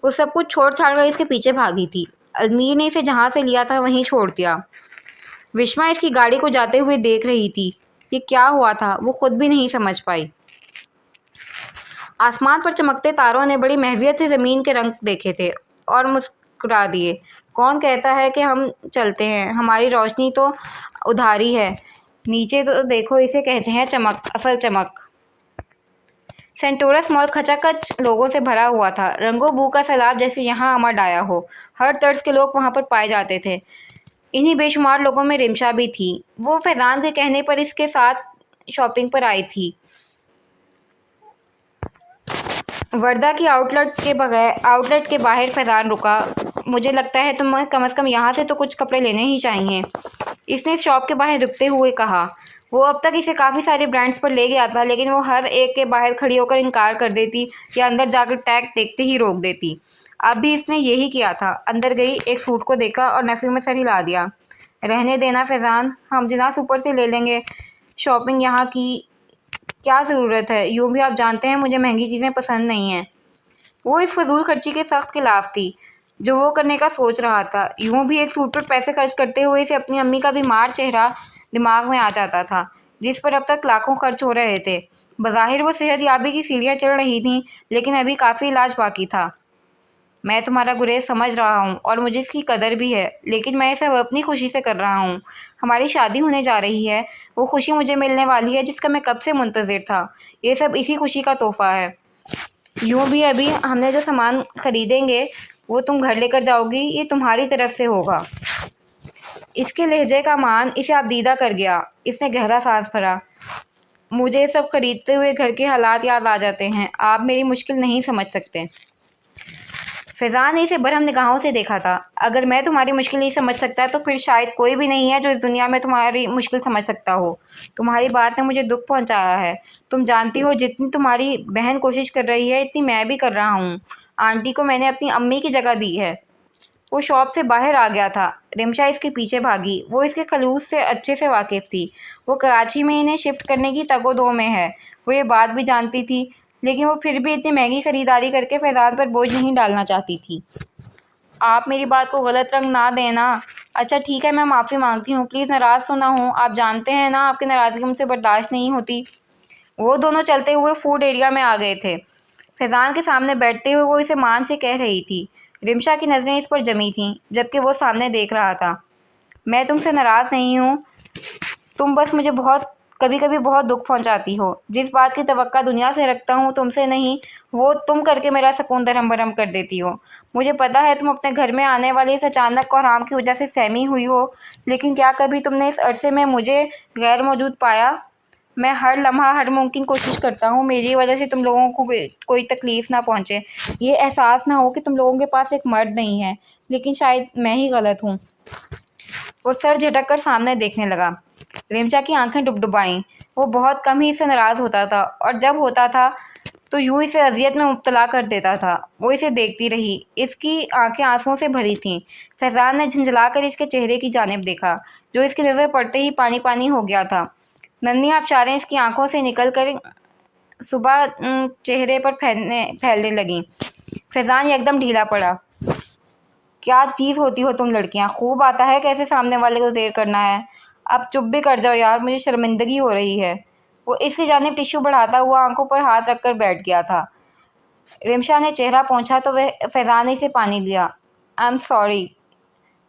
वो सब कुछ छोड़ छाड़ कर इसके पीछे भागी थी। अलमीर ने इसे जहाँ से लिया था वहीं छोड़ दिया। विश्वा इसकी गाड़ी को जाते हुए देख रही थी। ये क्या हुआ था वो खुद भी नहीं समझ पाई। आसमान पर चमकते तारों ने बड़ी महवियत से ज़मीन के रंग देखे थे और मुस्कुरा दिए। कौन कहता है कि हम चलते हैं, हमारी रोशनी तो उधारी है। नीचे तो देखो, इसे कहते हैं चमक, असल चमक। सेंटोरस मॉल खचाखच लोगों से भरा हुआ था। रंगों बू का सैलाब जैसे यहाँ उमड़ आया हो। हर तर्ज के लोग वहाँ पर पाए जाते थे। इन्हीं बेशुमार लोगों में रिमशा भी थी। वो फैज़ान के कहने पर इसके साथ शॉपिंग पर आई थी। वर्दा की आउटलेट के बाहर फैज़ान रुका। मुझे लगता है तुम्हें कम से कम यहाँ से तो कुछ कपड़े लेने ही चाहिए, इसने इस शॉप के बाहर रुकते हुए कहा। वो अब तक इसे काफ़ी सारे ब्रांड्स पर ले गया था, लेकिन वो हर एक के बाहर खड़ी होकर इनकार कर देती या अंदर जाकर टैग देखते ही रोक देती। अब भी इसने यही किया था। अंदर गई, एक सूट को देखा और नफ़ी में सर हिला दिया। रहने देना फैज़ान, हम जिना सुपर से ले लेंगे। शॉपिंग यहाँ की क्या ज़रूरत है, यूँ भी आप जानते हैं मुझे महंगी चीज़ें पसंद नहीं हैं। वो इस फजूल खर्ची के सख्त खिलाफ थी जो वो करने का सोच रहा था। यूँ भी एक सूट पर पैसे खर्च करते हुए इसे अपनी अम्मी का बीमार चेहरा दिमाग में आ जाता था, जिस पर अब तक लाखों खर्च हो रहे थे। बज़ाहिर वो सेहत याबी की सीढ़ियाँ चढ़ रही थीं, लेकिन अभी काफ़ी इलाज बाकी था। मैं तुम्हारा गुरेज समझ रहा हूँ और मुझे इसकी कदर भी है, लेकिन मैं ये सब अपनी खुशी से कर रहा हूँ। हमारी शादी होने जा रही है, वो खुशी मुझे मिलने वाली है जिसका मैं कब से मुंतज़िर था। ये सब इसी खुशी का तोहफ़ा है। यूँ भी अभी हमने जो सामान ख़रीदेंगे वो तुम घर लेकर जाओगी, ये तुम्हारी तरफ से होगा। इसके लहजे का मान इसे आबदीदा कर गया। इसने गहरा सांस भरा। मुझे सब खरीदते हुए घर के हालात याद आ जाते हैं। आप मेरी मुश्किल नहीं समझ सकते। फैज़ान ने इसे बरहम निगाहों से देखा था। अगर मैं तुम्हारी मुश्किल नहीं समझ सकता तो फिर शायद कोई भी नहीं है जो इस दुनिया में तुम्हारी मुश्किल समझ सकता हो। तुम्हारी बात ने मुझे दुख पहुंचाया है। तुम जानती हो जितनी तुम्हारी बहन कोशिश कर रही है इतनी मैं भी कर रहा हूँ। आंटी को मैंने अपनी अम्मी की जगह दी है। वो शॉप से बाहर आ गया था। रिमशा इसके पीछे भागी। वो इसके खलूस से अच्छे से वाकिफ़ थी। वो कराची में इन्हें शिफ्ट करने की तगोदो में है। वो ये बात भी जानती थी, लेकिन वो फिर भी इतनी महंगी ख़रीदारी करके फैज़ान पर बोझ नहीं डालना चाहती थी। आप मेरी बात को गलत रंग ना देना। अच्छा ठीक है, मैं माफ़ी मांगती हूँ। प्लीज़ नाराज़ तो ना हों। आप जानते हैं ना आपकी नाराज़गी मुझसे बर्दाश्त नहीं होती। वो दोनों चलते हुए फूड एरिया में आ गए थे। फैज़ान के सामने बैठते हुए वो इसे मान से कह रही थी। रिमशा की नज़रें इस पर जमी थीं, जबकि वो सामने देख रहा था। मैं तुमसे नाराज़ नहीं हूँ, तुम बस मुझे कभी कभी बहुत दुख पहुंचाती हो। जिस बात की तवक्का दुनिया से रखता हूँ तुमसे नहीं, वो तुम करके मेरा सुकून दरहम बरहम कर देती हो। मुझे पता है तुम अपने घर में आने वाले इस अचानक कोहराम की वजह से सहमी हुई हो, लेकिन क्या कभी तुमने इस अरसे में मुझे गैर मौजूद पाया? मैं हर लम्हा हर मुमकिन कोशिश करता हूँ मेरी वजह से तुम लोगों को कोई तकलीफ़ ना पहुँचे, ये एहसास ना हो कि तुम लोगों के पास एक मर्द नहीं है, लेकिन शायद मैं ही गलत हूँ। और सर झटक कर सामने देखने लगा। रिमशा की आंखें डुबडुबाईं। वो बहुत कम ही इससे नाराज़ होता था, और जब होता था तो यूँ इसे अजियत में मुब्तला कर देता था। वो इसे देखती रही। इसकी आंखें आंसुओं से भरी थीं। फैज़ान ने झंझला कर इसके चेहरे की जानिब देखा, जो इसकी नज़र पड़ते ही पानी पानी हो गया था। नन्ही आबशारें इसकी आंखों से निकल कर सुबह चेहरे पर फैलने लगीं। फैज़ान एकदम ढीला पड़ा। क्या चीज़ होती हो तुम लड़कियां, खूब आता है कैसे सामने वाले को ज़ेर करना है। अब चुप भी कर जाओ यार, मुझे शर्मिंदगी हो रही है। वो इसकी जानिब टिश्यू बढ़ाता हुआ आंखों पर हाथ रखकर बैठ गया था। रिमशा ने चेहरा पोंछा तो वह फैज़ान ने इसे पानी दिया। आई एम सॉरी,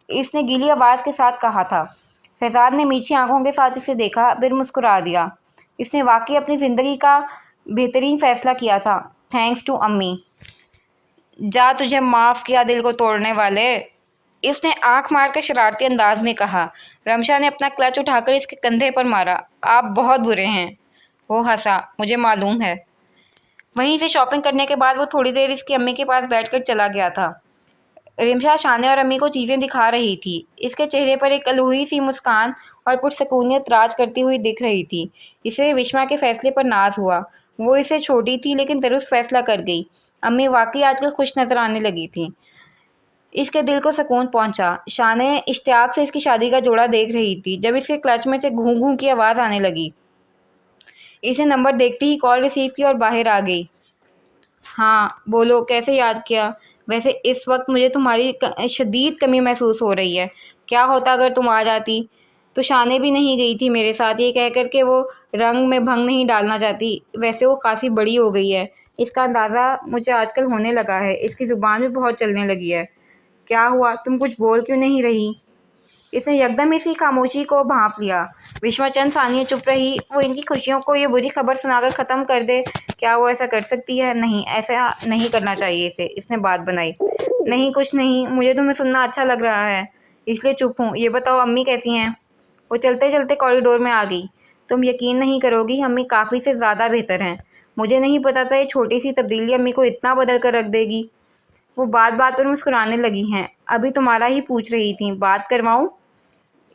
इसने गीली आवाज़ के साथ कहा था। फैज़ान ने मीठी आंखों के साथ इसे देखा, फिर मुस्कुरा दिया। इसने वाकई अपनी ज़िंदगी का बेहतरीन फ़ैसला किया था। थैंक्स टू अम्मी। जा तुझे माफ़ किया दिल को तोड़ने वाले, इसने आंख मारकर शरारती अंदाज में कहा। रमशा ने अपना क्लच उठाकर इसके कंधे पर मारा। आप बहुत बुरे हैं। वो हंसा। मुझे मालूम है। वहीं से शॉपिंग करने के बाद वो थोड़ी देर इसकी अम्मी के पास बैठकर चला गया था। रिमशा शाने और अम्मी को चीज़ें दिखा रही थी। इसके चेहरे पर एक अलूही सी मुस्कान और पुरसकूनियत राज करती हुई दिख रही थी। इसे विश्वा के फैसले पर नाज हुआ। वो इसे छोटी थी लेकिन दुरुस्त फैसला कर गई। अम्मी वाकई आजकल खुश नज़र आने लगी थी। इसके दिल को सुकून पहुंचा। शाने इश्तियाक से इसकी शादी का जोड़ा देख रही थी जब इसके क्लच में से घूं घूं की आवाज़ आने लगी। इसे नंबर देखते ही कॉल रिसीव की और बाहर आ गई। हाँ बोलो, कैसे याद किया? वैसे इस वक्त मुझे तुम्हारी शदीद कमी महसूस हो रही है। क्या होता अगर तुम आ जाती? तो शाने भी नहीं गई थी मेरे साथ, ये कह कर के वो रंग में भंग नहीं डालना चाहती। वैसे वो खासी बड़ी हो गई है, इसका अंदाज़ा मुझे आजकल होने लगा है। इसकी ज़ुबान भी बहुत चलने लगी है। क्या हुआ, तुम कुछ बोल क्यों नहीं रही? इसने यकदम इसकी खामोशी को भांप लिया। विश्वा चंद सानिये चुप रही। वो इनकी खुशियों को ये बुरी खबर सुनाकर ख़त्म कर दे, क्या वो ऐसा कर सकती है? नहीं, ऐसा नहीं करना चाहिए इसे। इसने बात बनाई। नहीं कुछ नहीं, मुझे तुम्हें सुनना अच्छा लग रहा है इसलिए चुप हूँ। ये बताओ अम्मी कैसी हैं? वो चलते चलते कॉरिडोर में आ गई। तुम यकीन नहीं करोगी, अम्मी काफ़ी से ज़्यादा बेहतर हैं। मुझे नहीं पता था ये छोटी सी तब्दीली अम्मी को इतना बदल कर रख देगी। वो बात बात पर मुस्कुराने लगी हैं। अभी तुम्हारा ही पूछ रही थी, बात करवाऊँ?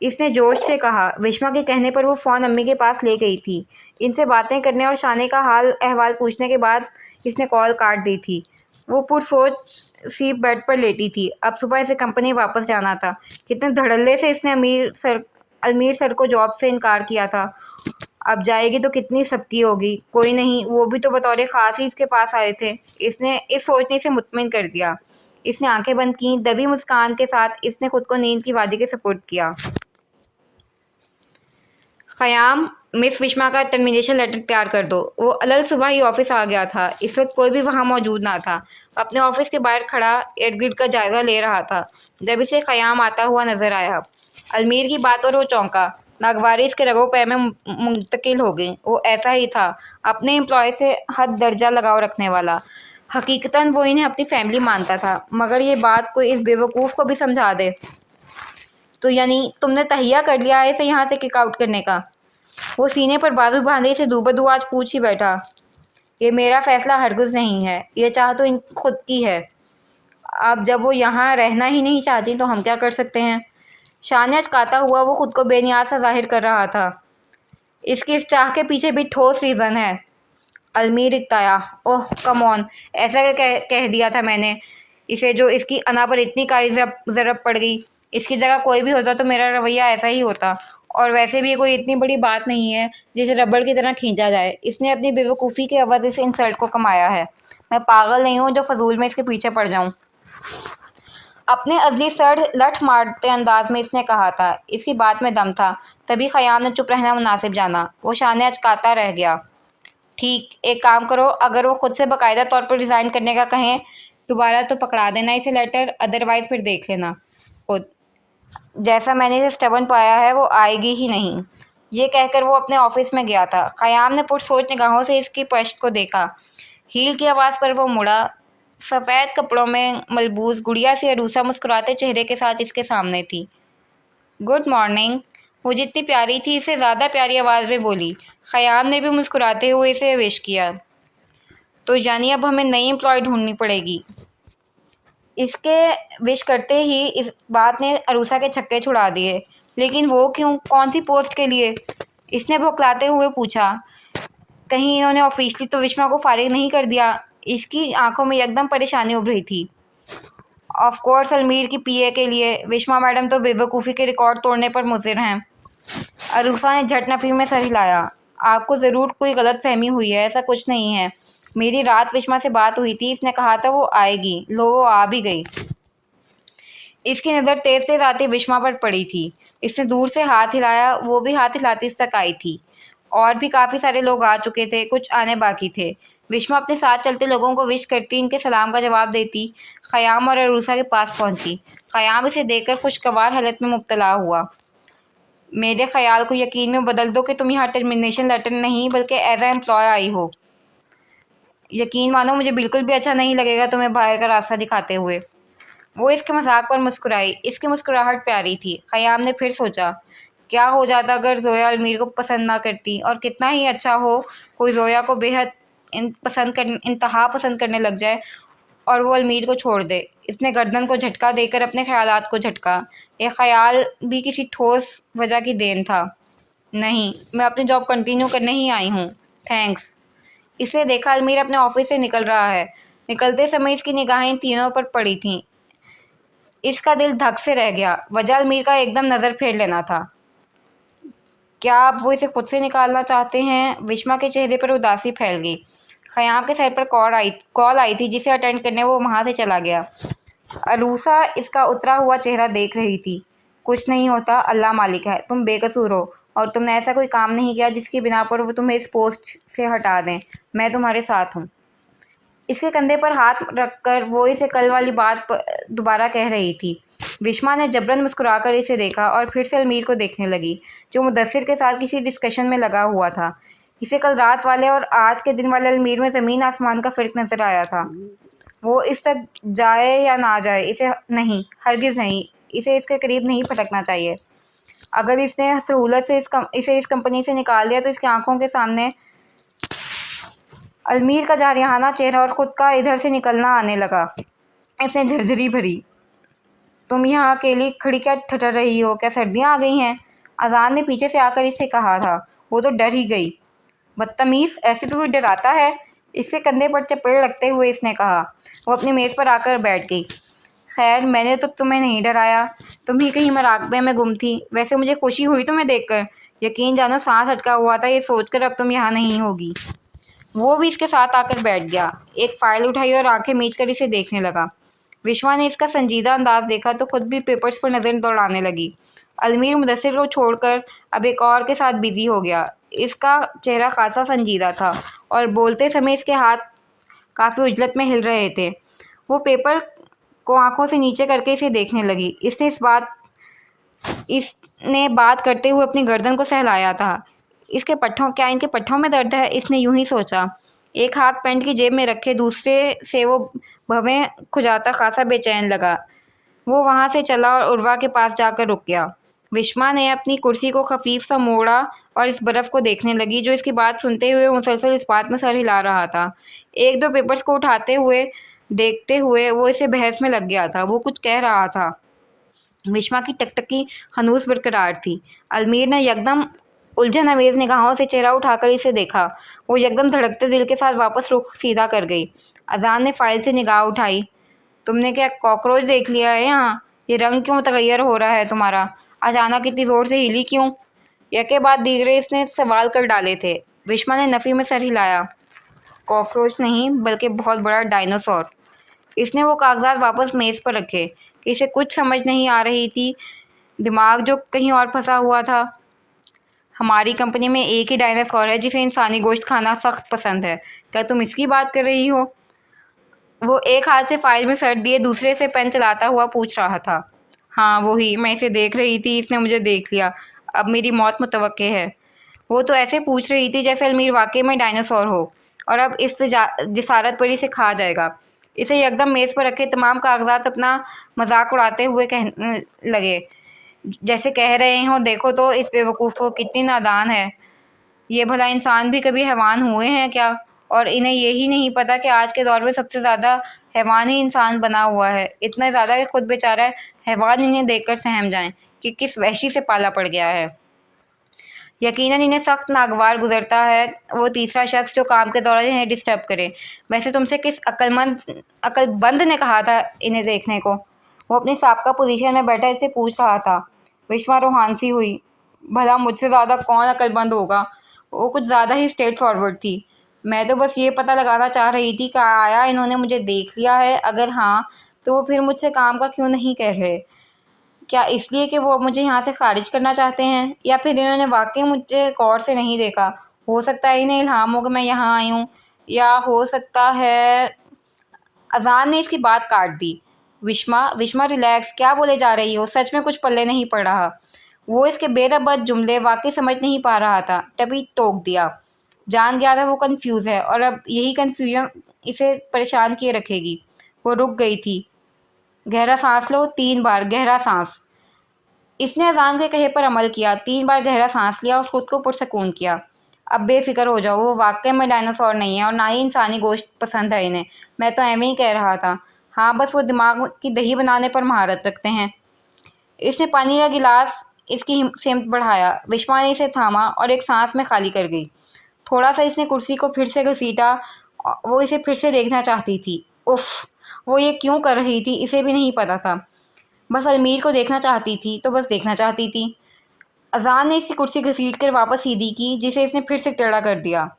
इसने जोश से कहा। विश्वा के कहने पर वो फ़ोन अम्मी के पास ले गई थी। इनसे बातें करने और शाने का हाल अहवाल पूछने के बाद इसने कॉल काट दी थी। वो पुरसोच सी बेड पर लेटी थी। अब सुबह इसे कंपनी वापस जाना था। कितने धड़ल्ले से इसने अलमीर सर को जॉब से इनकार किया था। अब जाएगी तो कितनी सबकी होगी। कोई नहीं, वो भी तो बतौर ख़ास ही इसके पास आए थे। इसने इस सोचने से मुतमिन कर दिया। इसने आंखें बंद की। दबी मुस्कान के साथ इसने खुद को नींद की वादी के सपुर्द किया। ख़याम, मिस विश्वा का टर्मिनेशन लेटर तैयार कर दो। वो अलल सुबह ही ऑफिस आ गया था। इस वक्त कोई भी वहाँ मौजूद ना था। अपने ऑफिस के बाहर खड़ा इर्द गिर्द का जायज़ा ले रहा था जब इसे ख़याम आता हुआ नजर आया। अलमीर की बात और वो चौंका। नागवारी इसके रगों पैर में मुंतकिल हो गई। वो ऐसा ही था, अपने एम्प्लॉय से हद दर्जा लगाव रखने वाला। हकीकतन वो इन्हें अपनी फैमिली मानता था, मगर ये बात कोई इस बेवकूफ़ को भी समझा दे तो यानी तुमने तहिया कर लिया है इसे यहाँ से किक आउट करने का। वो सीने पर बाजू बांधे इसे दूबदू आज पूछ ही बैठा। ये मेरा फैसला हरगिज़ नहीं है, ये चाह तो इन खुद की है। अब जब वो यहाँ रहना ही नहीं चाहती तो हम क्या कर सकते हैं? शान अचकाता हुआ वो खुद को बेनियाज सा जाहिर कर रहा था। इसकी इस चाह के पीछे भी ठोस रीज़न है। अलमीर इकताया, ओह कम ऑन, ऐसा क्या कह दिया था मैंने इसे जो इसकी अना पर इतनी कारी ज़रब पड़ गई। इसकी जगह कोई भी होता तो मेरा रवैया ऐसा ही होता। और वैसे भी ये कोई इतनी बड़ी बात नहीं है जिसे रबड़ की तरह खींचा जाए। इसने अपनी बेवकूफ़ी की वजह से इंसल्ट को कमाया है। मैं पागल नहीं हूँ जो फजूल में इसके पीछे पड़ जाऊँ। अपने अजली सर लठ मारते अंदाज में इसने कहा था। इसकी बात में दम था। तभी ख़याम ने चुप रहना मुनासिब जाना। वो शाने अचकाता रह गया। ठीक, एक काम करो, अगर वो खुद से बाकायदा तौर पर रिज़ाइन करने का कहें दोबारा तो पकड़ा देना इसे लेटर, अदरवाइज़ फिर देख लेना खुद। जैसा मैंने इसे स्टबर्न पाया है वो आएगी ही नहीं। ये कहकर वो अपने ऑफिस में गया था। ख़याम ने पुरसोच निगाहों से इसकी पश्त को देखा। हील की आवाज़ पर वो मुड़ा। सफ़ेद कपड़ों में मलबूस गुड़िया सी अरूसा मुस्कुराते चेहरे के साथ इसके सामने थी। गुड मॉर्निंग, वो जितनी प्यारी थी इससे ज़्यादा प्यारी आवाज़ में बोली। ख़याम ने भी मुस्कुराते हुए इसे विश किया। तो यानी अब हमें नई एम्प्लॉय ढूंढनी पड़ेगी। इसके विश करते ही इस बात ने अरूसा के छक्के छुड़ा दिए। लेकिन वो क्यों? कौन सी पोस्ट के लिए? इसने बौखलाते हुए पूछा। कहीं इन्होंने ऑफिशियली तो विश्वा को फारिग नहीं कर दिया? इसकी आंखों में एकदम परेशानी उभरी थी। ऑफ कोर्स अलमीर की पीए के लिए। विश्वा मैडम तो बेवकूफ़ी के रिकॉर्ड तोड़ने पर मुज़िर हैं। अरूसा ने झट नफ़ी में सर हिलाया। आपको ज़रूर कोई गलत फहमी हुई है, ऐसा कुछ नहीं है। मेरी रात विश्वा से बात हुई थी, इसने कहा था वो आएगी। लो वो आ भी गई। इसकी नज़र तेज़ तेज़ आती विश्वा पर पड़ी थी। इसने दूर से हाथ हिलाया, वो भी हाथ हिलाती इस तक आई थी। और भी काफ़ी सारे लोग आ चुके थे, कुछ आने बाकी थे। विश्वा अपने साथ चलते लोगों को विश करती, इनके सलाम का जवाब देती ख़याम और अरूसा के पास पहुंची। ख़याम इसे देखकर खुशगवार हालत में मुब्तला हुआ। मेरे ख्याल को यकीन में बदल दो कि तुम यहाँ टर्मिनेशन लेटर नहीं बल्कि एज ए एम्प्लॉय आई हो। यकीन मानो मुझे बिल्कुल भी अच्छा नहीं लगेगा तुम्हें बाहर का रास्ता दिखाते हुए। वो इसके मजाक पर मुस्कुराई। इसकी मुस्कुराहट प्यारी थी। ख़याम ने फिर सोचा, क्या हो जाता अगर ज़ोया अलमीर को पसंद ना करती, और कितना ही अच्छा हो कोई ज़ोया को बेहद इंतहा पसंद करने लग जाए और वो अलमीर को छोड़ दे। इसने गर्दन को झटका देकर अपने ख्यालात को झटका। यह ख्याल भी किसी ठोस वजह की देन था। नहीं, मैं अपनी जॉब कंटिन्यू करने ही आई हूँ, थैंक्स। इसे देखा अलमीर अपने ऑफिस से निकल रहा है। निकलते समय इसकी निगाहें तीनों पर पड़ी थीं। इसका दिल धक से रह गया। वजह अलमीर का एकदम नज़र फेर लेना था। क्या आप वो इसे खुद से निकालना चाहते हैं? विश्वा के चेहरे पर उदासी फैल गई। ख़याम के सर पर कॉल आई थी जिसे अटेंड करने वो वहाँ से चला गया। अरूसा इसका उतरा हुआ चेहरा देख रही थी। कुछ नहीं होता, अल्लाह मालिक है। तुम बेकसूर हो और तुमने ऐसा कोई काम नहीं किया जिसकी बिना पर वो तुम्हें इस पोस्ट से हटा दें। मैं तुम्हारे साथ हूँ। इसके कंधे पर हाथ रखकर वो इसे कल वाली बात दोबारा कह रही थी। विश्वा ने जबरन मुस्कुराकर इसे देखा और फिर से अलमीर को देखने लगी जो मुदस्सिर के साथ किसी डिस्कशन में लगा हुआ था। इसे कल रात वाले और आज के दिन वाले अलमीर में ज़मीन आसमान का फ़र्क नज़र आया था। वो इस तक जाए या ना जाए, इसे नहीं, हरगिज़ नहीं, इसे इसके करीब नहीं फटकना चाहिए। अगर इसने सहूलत से इसे इस कंपनी से निकाल दिया तो इसकी आंखों के सामने अलमीर का जारिहाना चेहरा और ख़ुद का इधर से निकलना आने लगा। इसने झरझरी भरी। तुम यहाँ अकेली खड़ी क्या ठठर रही हो? क्या सर्दियाँ आ गई हैं? अजान ने पीछे से आकर इससे कहा था। वो तो डर ही गई। बदतमीज़, ऐसे तो कोई डराता है? इसके कंधे पर चपेट लगते हुए इसने कहा। वो अपनी मेज़ पर आकर बैठ गई। खैर, मैंने तो तुम्हें नहीं डराया। तुम ही कहीं मराकबे में गुम थी। वैसे मुझे खुशी हुई तुम्हें देखकर। यकीन जानो सांस अटका हुआ था ये सोचकर अब तुम यहाँ नहीं होगी। वो भी इसके साथ आकर बैठ गया। एक फ़ाइल उठाई और आंखें मीच कर इसे देखने लगा। विश्वा ने इसका संजीदा अंदाज देखा तो खुद भी पेपर्स पर नज़र दौड़ाने लगी। अलमीर मुदस्सिर को छोड़कर अब एक और के साथ बिजी हो गया। इसका चेहरा खासा संजीदा था और बोलते समय इसके हाथ काफ़ी उजलत में हिल रहे थे। वो पेपर को आंखों से नीचे करके इसे देखने लगी। इसने बात करते हुए अपनी गर्दन को सहलाया था। क्या इनके पट्ठों में दर्द है? इसने यूं ही सोचा। एक हाथ पैंट की जेब में रखे दूसरे से वो भवें खुजाता खासा बेचैन लगा। वो वहाँ से चला और उर्वा के पास जाकर रुक गया। विश्वा ने अपनी कुर्सी को खफीफ सा मोड़ा और इस बर्फ़ को देखने लगी जो इसकी बात सुनते हुए मुसलसल इस बात में सर हिला रहा था। एक दो पेपर्स को उठाते हुए देखते हुए वो इसे बहस में लग गया था। वो कुछ कह रहा था। विश्वा की टकटकी हनूस बरकरार थी। अलमीर ने यकदम उलझन अमेज़ निगाहों से चेहरा उठाकर इसे देखा। वो यकदम धड़कते दिल के साथ वापस रुख सीधा कर गई। अजान ने फ़ाइल से निगाह उठाई। तुमने क्या कॉकरोच देख लिया है यहाँ? ये रंग क्यों मुतगय्यर हो रहा है तुम्हारा? अचानक इतनी ज़ोर से हिली क्यों? एक के बाद दीगरे इसने सवाल कर डाले थे। विश्वा ने नफ़ी में सर हिलाया। कॉकरोच नहीं, बल्कि बहुत बड़ा डायनासोर। इसने वो कागजात वापस मेज़ पर रखे कि इसे कुछ समझ नहीं आ रही थी। दिमाग जो कहीं और फंसा हुआ था। हमारी कंपनी में एक ही डायनासोर है जिसे इंसानी गोश्त खाना सख्त पसंद है। क्या तुम इसकी बात कर रही हो? वो एक हाथ से फाइल में सर दिए दूसरे से पेन चलाता हुआ पूछ रहा था। हाँ वही, मैं इसे देख रही थी, इसने मुझे देख लिया। अब मेरी मौत मुतवक्के है। वो तो ऐसे पूछ रही थी जैसे अलमीर वाकई में डायनासोर हो और अब इस जिसारत पर इसे खा जाएगा। इसे एकदम मेज़ पर रखे तमाम कागजात अपना मजाक उड़ाते हुए कहने लगे, जैसे कह रहे हो देखो तो इस बेवकूफ़ को कितनी नादान है। ये भला इंसान भी कभी हैवान हुए हैं क्या? और इन्हें यही नहीं पता कि आज के दौर में सबसे ज़्यादा हैवान ही इंसान बना हुआ है। इतना ज़्यादा कि खुद बेचारा हैवान इन्हें देखकर सहम जाएं कि किस वहशी से पाला पड़ गया है। यकीनन इन्हें सख्त नागवार गुजरता है वो तीसरा शख्स जो काम के दौरान इन्हें डिस्टर्ब करे। वैसे तुमसे किस अक्लबंद ने कहा था इन्हें देखने को? वो अपनी साबका पोजीशन में बैठा इससे पूछ रहा था। विश्वा रूहान सी हुई। भला मुझसे ज़्यादा कौन अक्लमंद होगा? वो कुछ ज़्यादा ही स्ट्रेट फॉरवर्ड थी। मैं तो बस ये पता लगाना चाह रही थी कि आया इन्होंने मुझे देख लिया है? अगर हाँ तो वो फिर मुझसे काम का क्यों नहीं कह रहे? क्या इसलिए कि वो मुझे यहाँ से खारिज करना चाहते हैं, या फिर इन्होंने वाकई मुझे गौर से नहीं देखा? हो सकता है इन्हें इल्हाम हो कि मैं यहाँ आई हूँ, या हो सकता है। अजान ने इसकी बात काट दी। विश्वा रिलैक्स, क्या बोले जा रही हो? सच में कुछ पल्ले नहीं पड़ रहा। वो इसके बेरबत जुमले वाकई समझ नहीं पा रहा था। तभी टोक दिया। जान गया था वो कंफ्यूज है और अब यही कन्फ्यूजन इसे परेशान किए रखेगी। वो रुक गई थी। गहरा सांस लो, 3 बार गहरा सांस। इसने अजान के कहे पर अमल किया। 3 बार गहरा सांस लिया और खुद को पुरसकून किया। अब बेफिक्र हो जाओ, वो वाकई में डायनासोर नहीं है और ना ही इंसानी गोश्त पसंद है इन्हें। मैं तो एवं ही कह रहा था। हाँ बस वो दिमाग की दही बनाने पर महारत रखते हैं। इसने पानी का गिलास इसकी सिमत बढ़ाया। विश्वा ने इसे थामा और एक सांस में खाली कर गई। थोड़ा सा इसने कुर्सी को फिर से घसीटा। वो इसे फिर से देखना चाहती थी। उफ़, वो ये क्यों कर रही थी इसे भी नहीं पता था। बस अलमीर को देखना चाहती थी तो बस देखना चाहती थी। अजान ने इसकी कुर्सी घसीट कर वापस सीधी की जिसे इसने फिर से टेढ़ा कर दिया।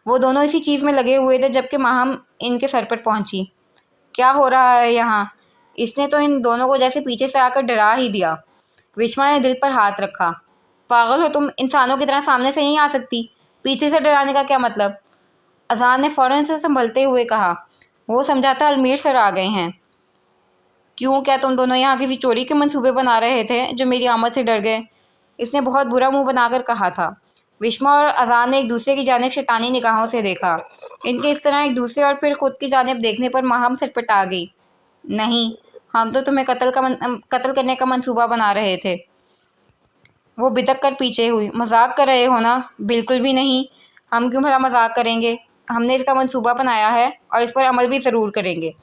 वो दोनों इसी चीज़ में लगे हुए थे जबकि माहम इनके सर पर पहुंची। क्या हो रहा है यहाँ? इसने तो इन दोनों को जैसे पीछे से आकर डरा ही दिया। विश्वा ने दिल पर हाथ रखा। पागल हो तुम? इंसानों की तरह सामने से नहीं आ सकती। पीछे से डराने का क्या मतलब? अजान ने फ़ौरन से संभलते हुए कहा। वो समझाता अलमीर सर आ गए हैं। क्यों, क्या तुम दोनों यहाँ किसी चोरी के मंसूबे बना रहे थे जो मेरी आमद से डर गए? इसने बहुत बुरा मुंह बनाकर कहा था। विश्वा और अजान ने एक दूसरे की जानिब शैतानी निगाहों से देखा। इनके इस तरह एक दूसरे और फिर खुद की जानिब देखने पर माहम सटपटा गई। नहीं, हम तो तुम्हें कत्ल करने का मंसूबा बना रहे थे। वो बिदक कर पीछे हुई। मजाक कर रहे हो ना? बिल्कुल भी नहीं। हम क्यों भला मजाक करेंगे? हमने इसका मंसूबा बनाया है और इस पर अमल भी ज़रूर करेंगे।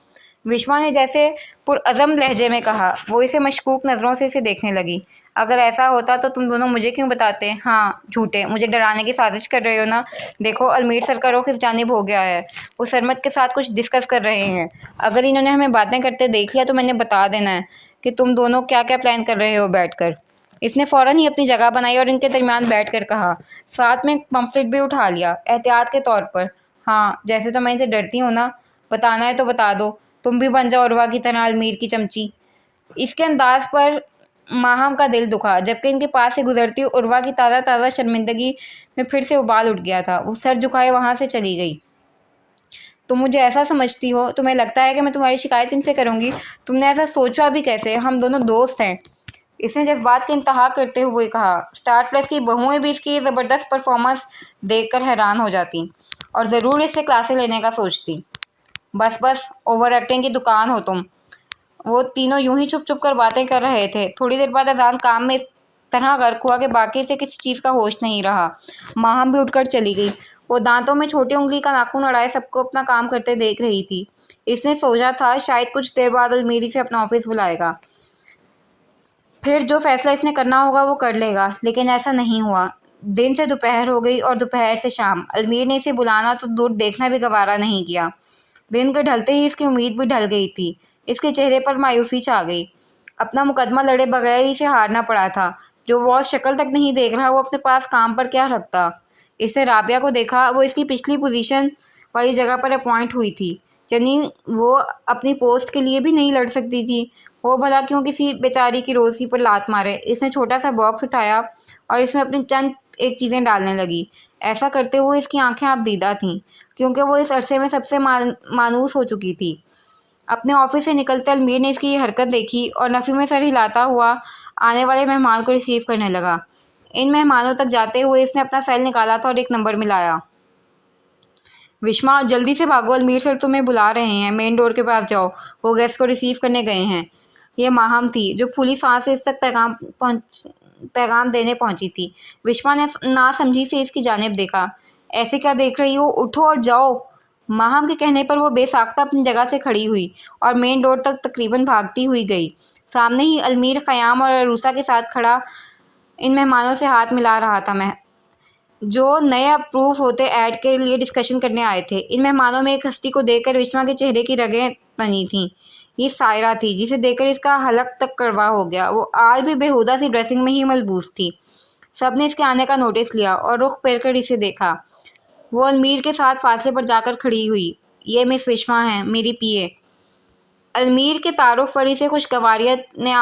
विश्वा ने जैसे पुरअज़म लहजे में कहा। वो इसे मशकूक नज़रों से इसे देखने लगी। अगर ऐसा होता तो तुम दोनों मुझे क्यों बताते? हाँ, झूठे, मुझे डराने की साजिश कर रहे हो ना? देखो, अलमीर सर का रुख इस जानिब हो गया है। वो सरमद के साथ कुछ डिस्कस कर रहे हैं। अगर इन्होंने हमें बातें करते देख लिया तो मैंने बता देना है कि तुम दोनों क्या क्या प्लान कर रहे हो बैठकर। इसने फ़ौरन ही अपनी जगह बनाई और इनके दरमियान बैठकर कहा, साथ में पम्फलेट भी उठा लिया, एहतियात के तौर पर। हाँ, जैसे तो मैं इनसे डरती हूँ ना। बताना है तो बता दो, तुम भी बन जाओ उर्वा की तरह अलमीर की चमची। इसके अंदाज पर माहम का दिल दुखा, जबकि इनके पास से गुजरती उर्वा की ताज़ा ताज़ा शर्मिंदगी में फिर से उबाल उठ गया था। वो सर झुकाए वहाँ से चली गई। तुम मुझे ऐसा समझती हो? तुम्हें लगता है कि मैं तुम्हारी शिकायत इनसे करूँगी? तुमने ऐसा सोचा भी कैसे? हम दोनों दोस्त हैं। इसने जज्बात की इंतहा करते हुए कहा। स्टार प्लस की बहुएं भी इसकी ज़बरदस्त परफॉर्मेंस देखकर हैरान हो जाती और ज़रूर इससे क्लासें लेने का सोचती। बस बस, ओवर एक्टिंग की दुकान हो तुम। वो तीनों यूं ही चुप चुप कर बातें कर रहे थे। थोड़ी देर बाद अजान काम में इस तरह गर्क हुआ कि बाकी से किसी चीज़ का होश नहीं रहा। माहम भी उठकर चली गई। वो दांतों में छोटी उंगली का नाखून अड़ाए सबको अपना काम करते देख रही थी। इसने सोचा था शायद कुछ देर बाद अलमीरी से अपना ऑफिस बुलाएगा, फिर जो फैसला इसने करना होगा वो कर लेगा। लेकिन ऐसा नहीं हुआ। दिन से दोपहर हो गई और दोपहर से शाम। अलमीर ने इसे बुलाना तो दूर देखना भी गवारा नहीं किया। दिन के ढलते ही इसकी उम्मीद भी ढल गई थी। इसके चेहरे पर मायूसी छा गई। अपना मुकदमा लड़े बगैर ही इसे हारना पड़ा था। जो बॉस शक्ल तक नहीं देख रहा वो अपने पास काम पर क्या रखता। इसने राबिया को देखा। वो इसकी पिछली पोजीशन वाली जगह पर अपॉइंट हुई थी, यानी वो अपनी पोस्ट के लिए भी नहीं लड़ सकती थी। वो भला क्यों किसी बेचारी की रोज़ी पर लात मारे। इसने छोटा सा बॉक्स उठाया और इसमें अपनी चंद एक चीज़ें डालने लगी। ऐसा करते हुए इसकी आंखें अब दीदा थीं, क्योंकि वो इस अरसे में सबसे मानूस हो चुकी थी। अपने ऑफिस से निकलते अलमीर ने इसकी ये हरकत देखी और नफ़ी में सर हिलाता हुआ आने वाले मेहमान को रिसीव करने लगा। इन मेहमानों तक जाते हुए इसने अपना सेल निकाला था और एक नंबर मिलाया। विश्वा, जल्दी से भागो, अलमीर सर तुम्हें बुला रहे हैं। मेन डोर के पास जाओ, वो गेस्ट को रिसीव करने गए हैं। ये माहम थी जो फूली सांस से इस तक पैगाम देने पहुंची थी। विश्वा ने ना समझी से इसकी जानिब देखा। ऐसे क्या देख रही हो? उठो और जाओ। माहम के कहने पर वो बेसाख्ता अपनी जगह से खड़ी हुई और मेन डोर तक तकरीबन भागती हुई गई। सामने ही अलमीर ख़याम और अरूसा के साथ खड़ा इन मेहमानों से हाथ मिला रहा था, जो नए अप्रूव होते ऐड के लिए डिस्कशन करने आए थे। इन मेहमानों में एक हस्ती को देखकर विश्वा के चेहरे की रगें बनी थीं। ये सायरा थी, जिसे देखकर इसका हलक तक कड़वा हो गया। वो आज भी बेहुदा सी ड्रेसिंग में ही मलबूस थी। सब ने इसके आने का नोटिस लिया और रुख फेर कर इसे देखा। वो अलमीर के साथ फासले पर जाकर खड़ी हुई। ये मिस विश्वा हैं, मेरी पीए। अलमीर के तारुफ पर इसे खुशगवारियत ने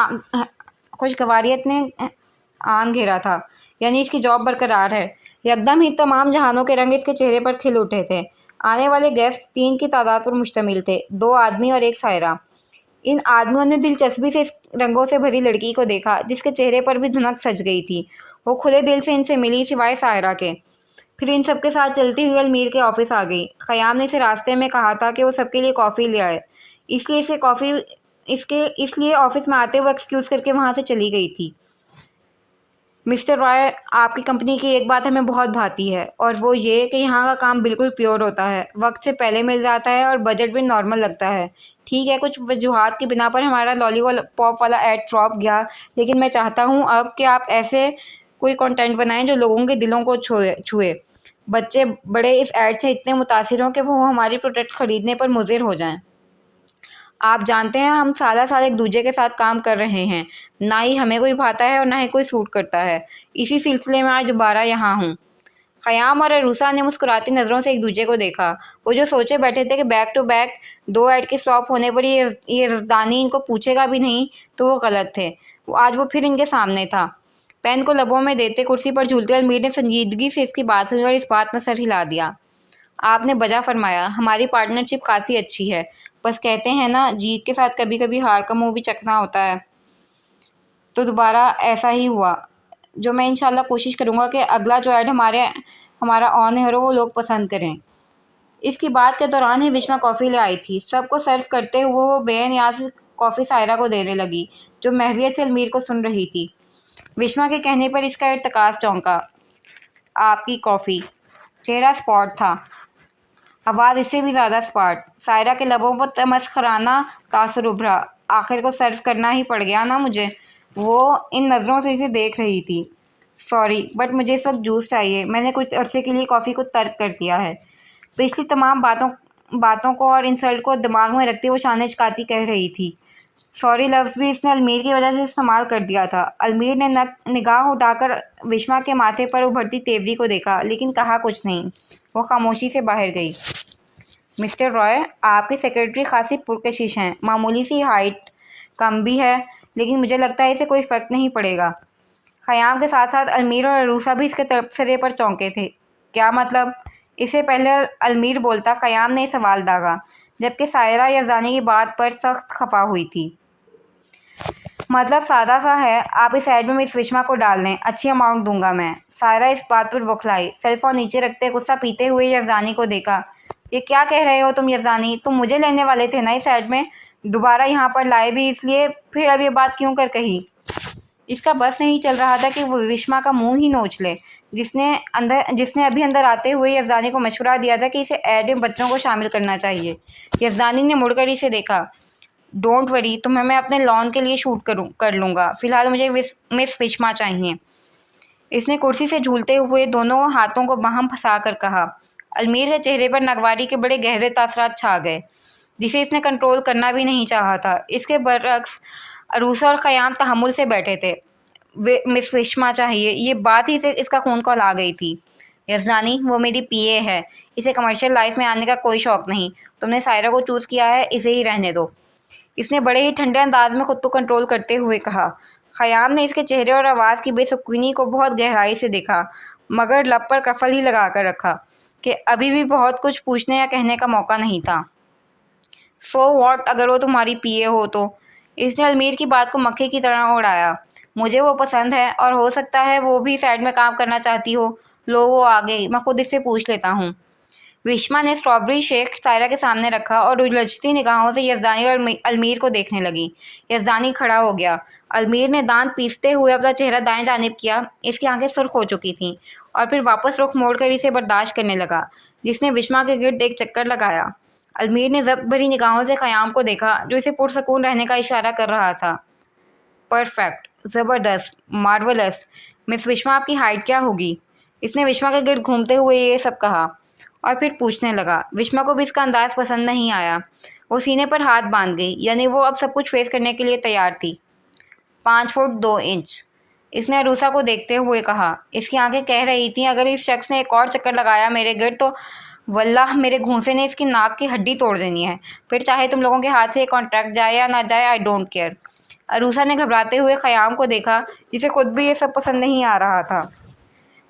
आन घेरा था, यानी इसकी जॉब बरकरार है। यकदम ही तमाम जहानों के रंग इसके चेहरे पर खिल उठे थे। आने वाले गेस्ट 3 की तादाद पर मुश्तमिल थे, 2 आदमी और 1 सायरा। इन आदमियों ने दिलचस्पी से इस रंगों से भरी लड़की को देखा, जिसके चेहरे पर भी धुनक सज गई थी। वो खुले दिल से इनसे मिली, सिवाय सायरा के। फिर इन सबके साथ चलती हुई अलमीर के ऑफिस आ गई। ख़याम ने इसे रास्ते में कहा था कि वो सबके लिए कॉफ़ी ले आए, इसलिए ऑफिस में आते हुए एक्सक्यूज़ करके वहाँ से चली गई थी। मिस्टर रॉय, आपकी कंपनी की एक बात हमें बहुत भाती है, और वो ये कि यहाँ का काम बिल्कुल प्योर होता है, वक्त से पहले मिल जाता है और बजट भी नॉर्मल लगता है। ठीक है, कुछ वजूहात की बिना पर हमारा लॉलीपॉप वाला ऐड फ्लॉप गया, लेकिन मैं चाहता हूँ अब कि आप ऐसे कोई कंटेंट बनाएं जो लोगों के दिलों को छुए। बच्चे बड़े इस ऐड से इतने मुतासिर हों कि वो हमारी प्रोडक्ट ख़रीदने पर मुज़िर हो जाएं। आप जानते हैं, हम साला साल एक दूजे के साथ काम कर रहे हैं। ना ही हमें कोई भाता है और ना ही कोई सूट करता है। इसी सिलसिले में आज दोबारा यहाँ हूँ। ख़याम और अरूसा ने मुस्कुराती नज़रों से एक दूजे को देखा। वो जो सोचे बैठे थे कि बैक टू बैक 2 ऐड के फ्लॉप होने पर ये रज़दानी इनको पूछेगा भी नहीं, तो वो गलत थे। आज वो फिर इनके सामने था। पेन को लबों में देते कुर्सी पर झूलते अलमीर ने संजीदगी से इसकी बात सुनी और इस बात में सर हिला दिया। आपने बजा फरमाया, हमारी पार्टनरशिप खासी अच्छी है। बस कहते हैं ना, जीत के साथ कभी कभी हार का मुंह भी चखना होता है। तो दोबारा ऐसा ही हुआ, जो मैं इंशाल्लाह कोशिश करूँगा कि अगला जो ऐड हमारा ऑन एयर हो वो लोग पसंद करें। इसकी बात के दौरान ही विश्वा कॉफ़ी ले आई थी। सबको सर्व करते हुए वो बेनियाज कॉफ़ी सायरा को देने लगी, जो महवियत से अलमीर को सुन रही थी। विश्वा के कहने पर इसका इर्तकास चौंका। आपकी कॉफ़ी। चेहरा स्पॉट था। आवाज़ इससे भी ज़्यादा स्पार्ट। सायरा के लबों पर तमस्खराना तासुर उभरा। आखिर को सर्व करना ही पड़ गया ना मुझे। वो इन नज़रों से इसे देख रही थी। सॉरी बट मुझे इस वक्त जूस चाहिए। मैंने कुछ अरसे के लिए कॉफ़ी को तर्क कर दिया है। पिछली तमाम बातों को और इंसल्ट को दिमाग में रखते वो शान चकाती कह रही थी। सॉरी लफ्ज़ भी इसने अलमीर की वजह से इस्तेमाल कर दिया था। अलमीर ने निगाह उठाकर विश्वा के माथे पर उभरती तेवरी को देखा, लेकिन कहा कुछ नहीं। वो खामोशी से बाहर गई। मिस्टर रॉय, आपकी सेक्रेटरी खासी पुरकशिश हैं। मामूली सी हाइट कम भी है, लेकिन मुझे लगता है इसे कोई फ़र्क नहीं पड़ेगा। ख़याम के साथ साथ अलमीर और अरूसा भी इसके तबसरे पर चौंके थे। क्या मतलब? इससे पहले अलमीर बोलता, ख़याम ने सवाल दागा, जबकि सायरा यज़दानी की बात पर सख्त खफा हुई थी। मतलब सादा सा है, आप इस ऐड में मिस विश्वा को डाल दें, अच्छी अमाउंट दूंगा मैं। सायरा इस बात पर बौखलाई। सेलफोन नीचे रखते गुस्सा पीते हुए यज़दानी को देखा। ये क्या कह रहे हो तुम यज़दानी? तुम मुझे लेने वाले थे ना इस ऐड में? दोबारा यहाँ पर लाए भी इसलिए, फिर अब ये बात क्यों कर कही? इसका बस नहीं चल रहा था कि वो विश्वा का मुंह ही नोच ले, जिसने अभी अंदर आते हुए यज़दानी को मशवरा दिया था कि इसे ऐड में बच्चों को शामिल करना चाहिए। यज़दानी ने मुड़कर इसे देखा। डोंट वरी, तुम्हें मैं अपने लॉन के लिए शूट कर लूँगा। फ़िलहाल मुझे मिस विश्वा चाहिए। इसने कुर्सी से झूलते हुए दोनों हाथों को बाहम फंसा कर कहा। अलमीर के चेहरे पर नागवारी के बड़े गहरे तासरात छा गए, जिसे इसने कंट्रोल करना भी नहीं चाहा था। इसके बरअक्स अरूसा और ख़याम तहम्मुल से बैठे थे। मिस विश्वा चाहिए, ये बात ही से इसका खून खौला गई थी। यज़दानी, वो मेरी पीए है। इसे कमर्शियल लाइफ में आने का कोई शौक़ नहीं। तुमने सायरा को चूज़ किया है, इसे ही रहने दो। इसने बड़े ही ठंडे अंदाज में खुद को कंट्रोल करते हुए कहा। ख़याम ने इसके चेहरे और आवाज़ की बेसुकीनी को बहुत गहराई से देखा, मगर लब पर कफल ही लगा कर रखा कि अभी भी बहुत कुछ पूछने या कहने का मौका नहीं था। सो वॉट, अगर वो तुम्हारी पीए हो तो? इसने अलमीर की बात को मक्खी की तरह उड़ाया। मुझे वो पसंद है और हो सकता है वो भी साइड में काम करना चाहती हो। लो वो आ गई, मैं खुद इससे पूछ लेता हूँ। विश्वा ने स्ट्रॉबेरी शेक सायरा के सामने रखा और उलझती निगाहों से यज़दानी और अलमीर को देखने लगी। यज़दानी खड़ा हो गया। अलमीर ने दांत पीसते हुए अपना चेहरा दाएं जानिब किया। इसकी आंखें सुर्ख हो चुकी थीं और फिर वापस रुख मोड़कर इसे बर्दाश्त करने लगा, जिसने विश्वा के गिर्द एक चक्कर लगाया। अलमीर ने ज़ब्त भरी निगाहों से ख़याम को देखा, जो इसे पुरसकून रहने का इशारा कर रहा था। परफेक्ट, ज़बरदस्त, मार्वलस। मिस विश्वा, आपकी हाइट क्या होगी? इसने विश्वा के गिर्द घूमते हुए ये सब कहा और फिर पूछने लगा। विश्वा को भी इसका अंदाज़ पसंद नहीं आया। वो सीने पर हाथ बांध गई, यानी वो अब सब कुछ फेस करने के लिए तैयार थी। 5 फुट 2 इंच, इसने अरूसा को देखते हुए कहा। इसकी आंखें कह रही थीं, अगर इस शख्स ने एक और चक्कर लगाया मेरे गिर्द तो वल्लाह मेरे घूंसे ने इसकी नाक की हड्डी तोड़ देनी है। फिर चाहे तुम लोगों के हाथ से ये कॉन्ट्रैक्ट जाए या ना जाए, आई डोंट केयर। अरूसा ने घबराते हुए ख़याम को देखा, जिसे खुद भी ये सब पसंद नहीं आ रहा था।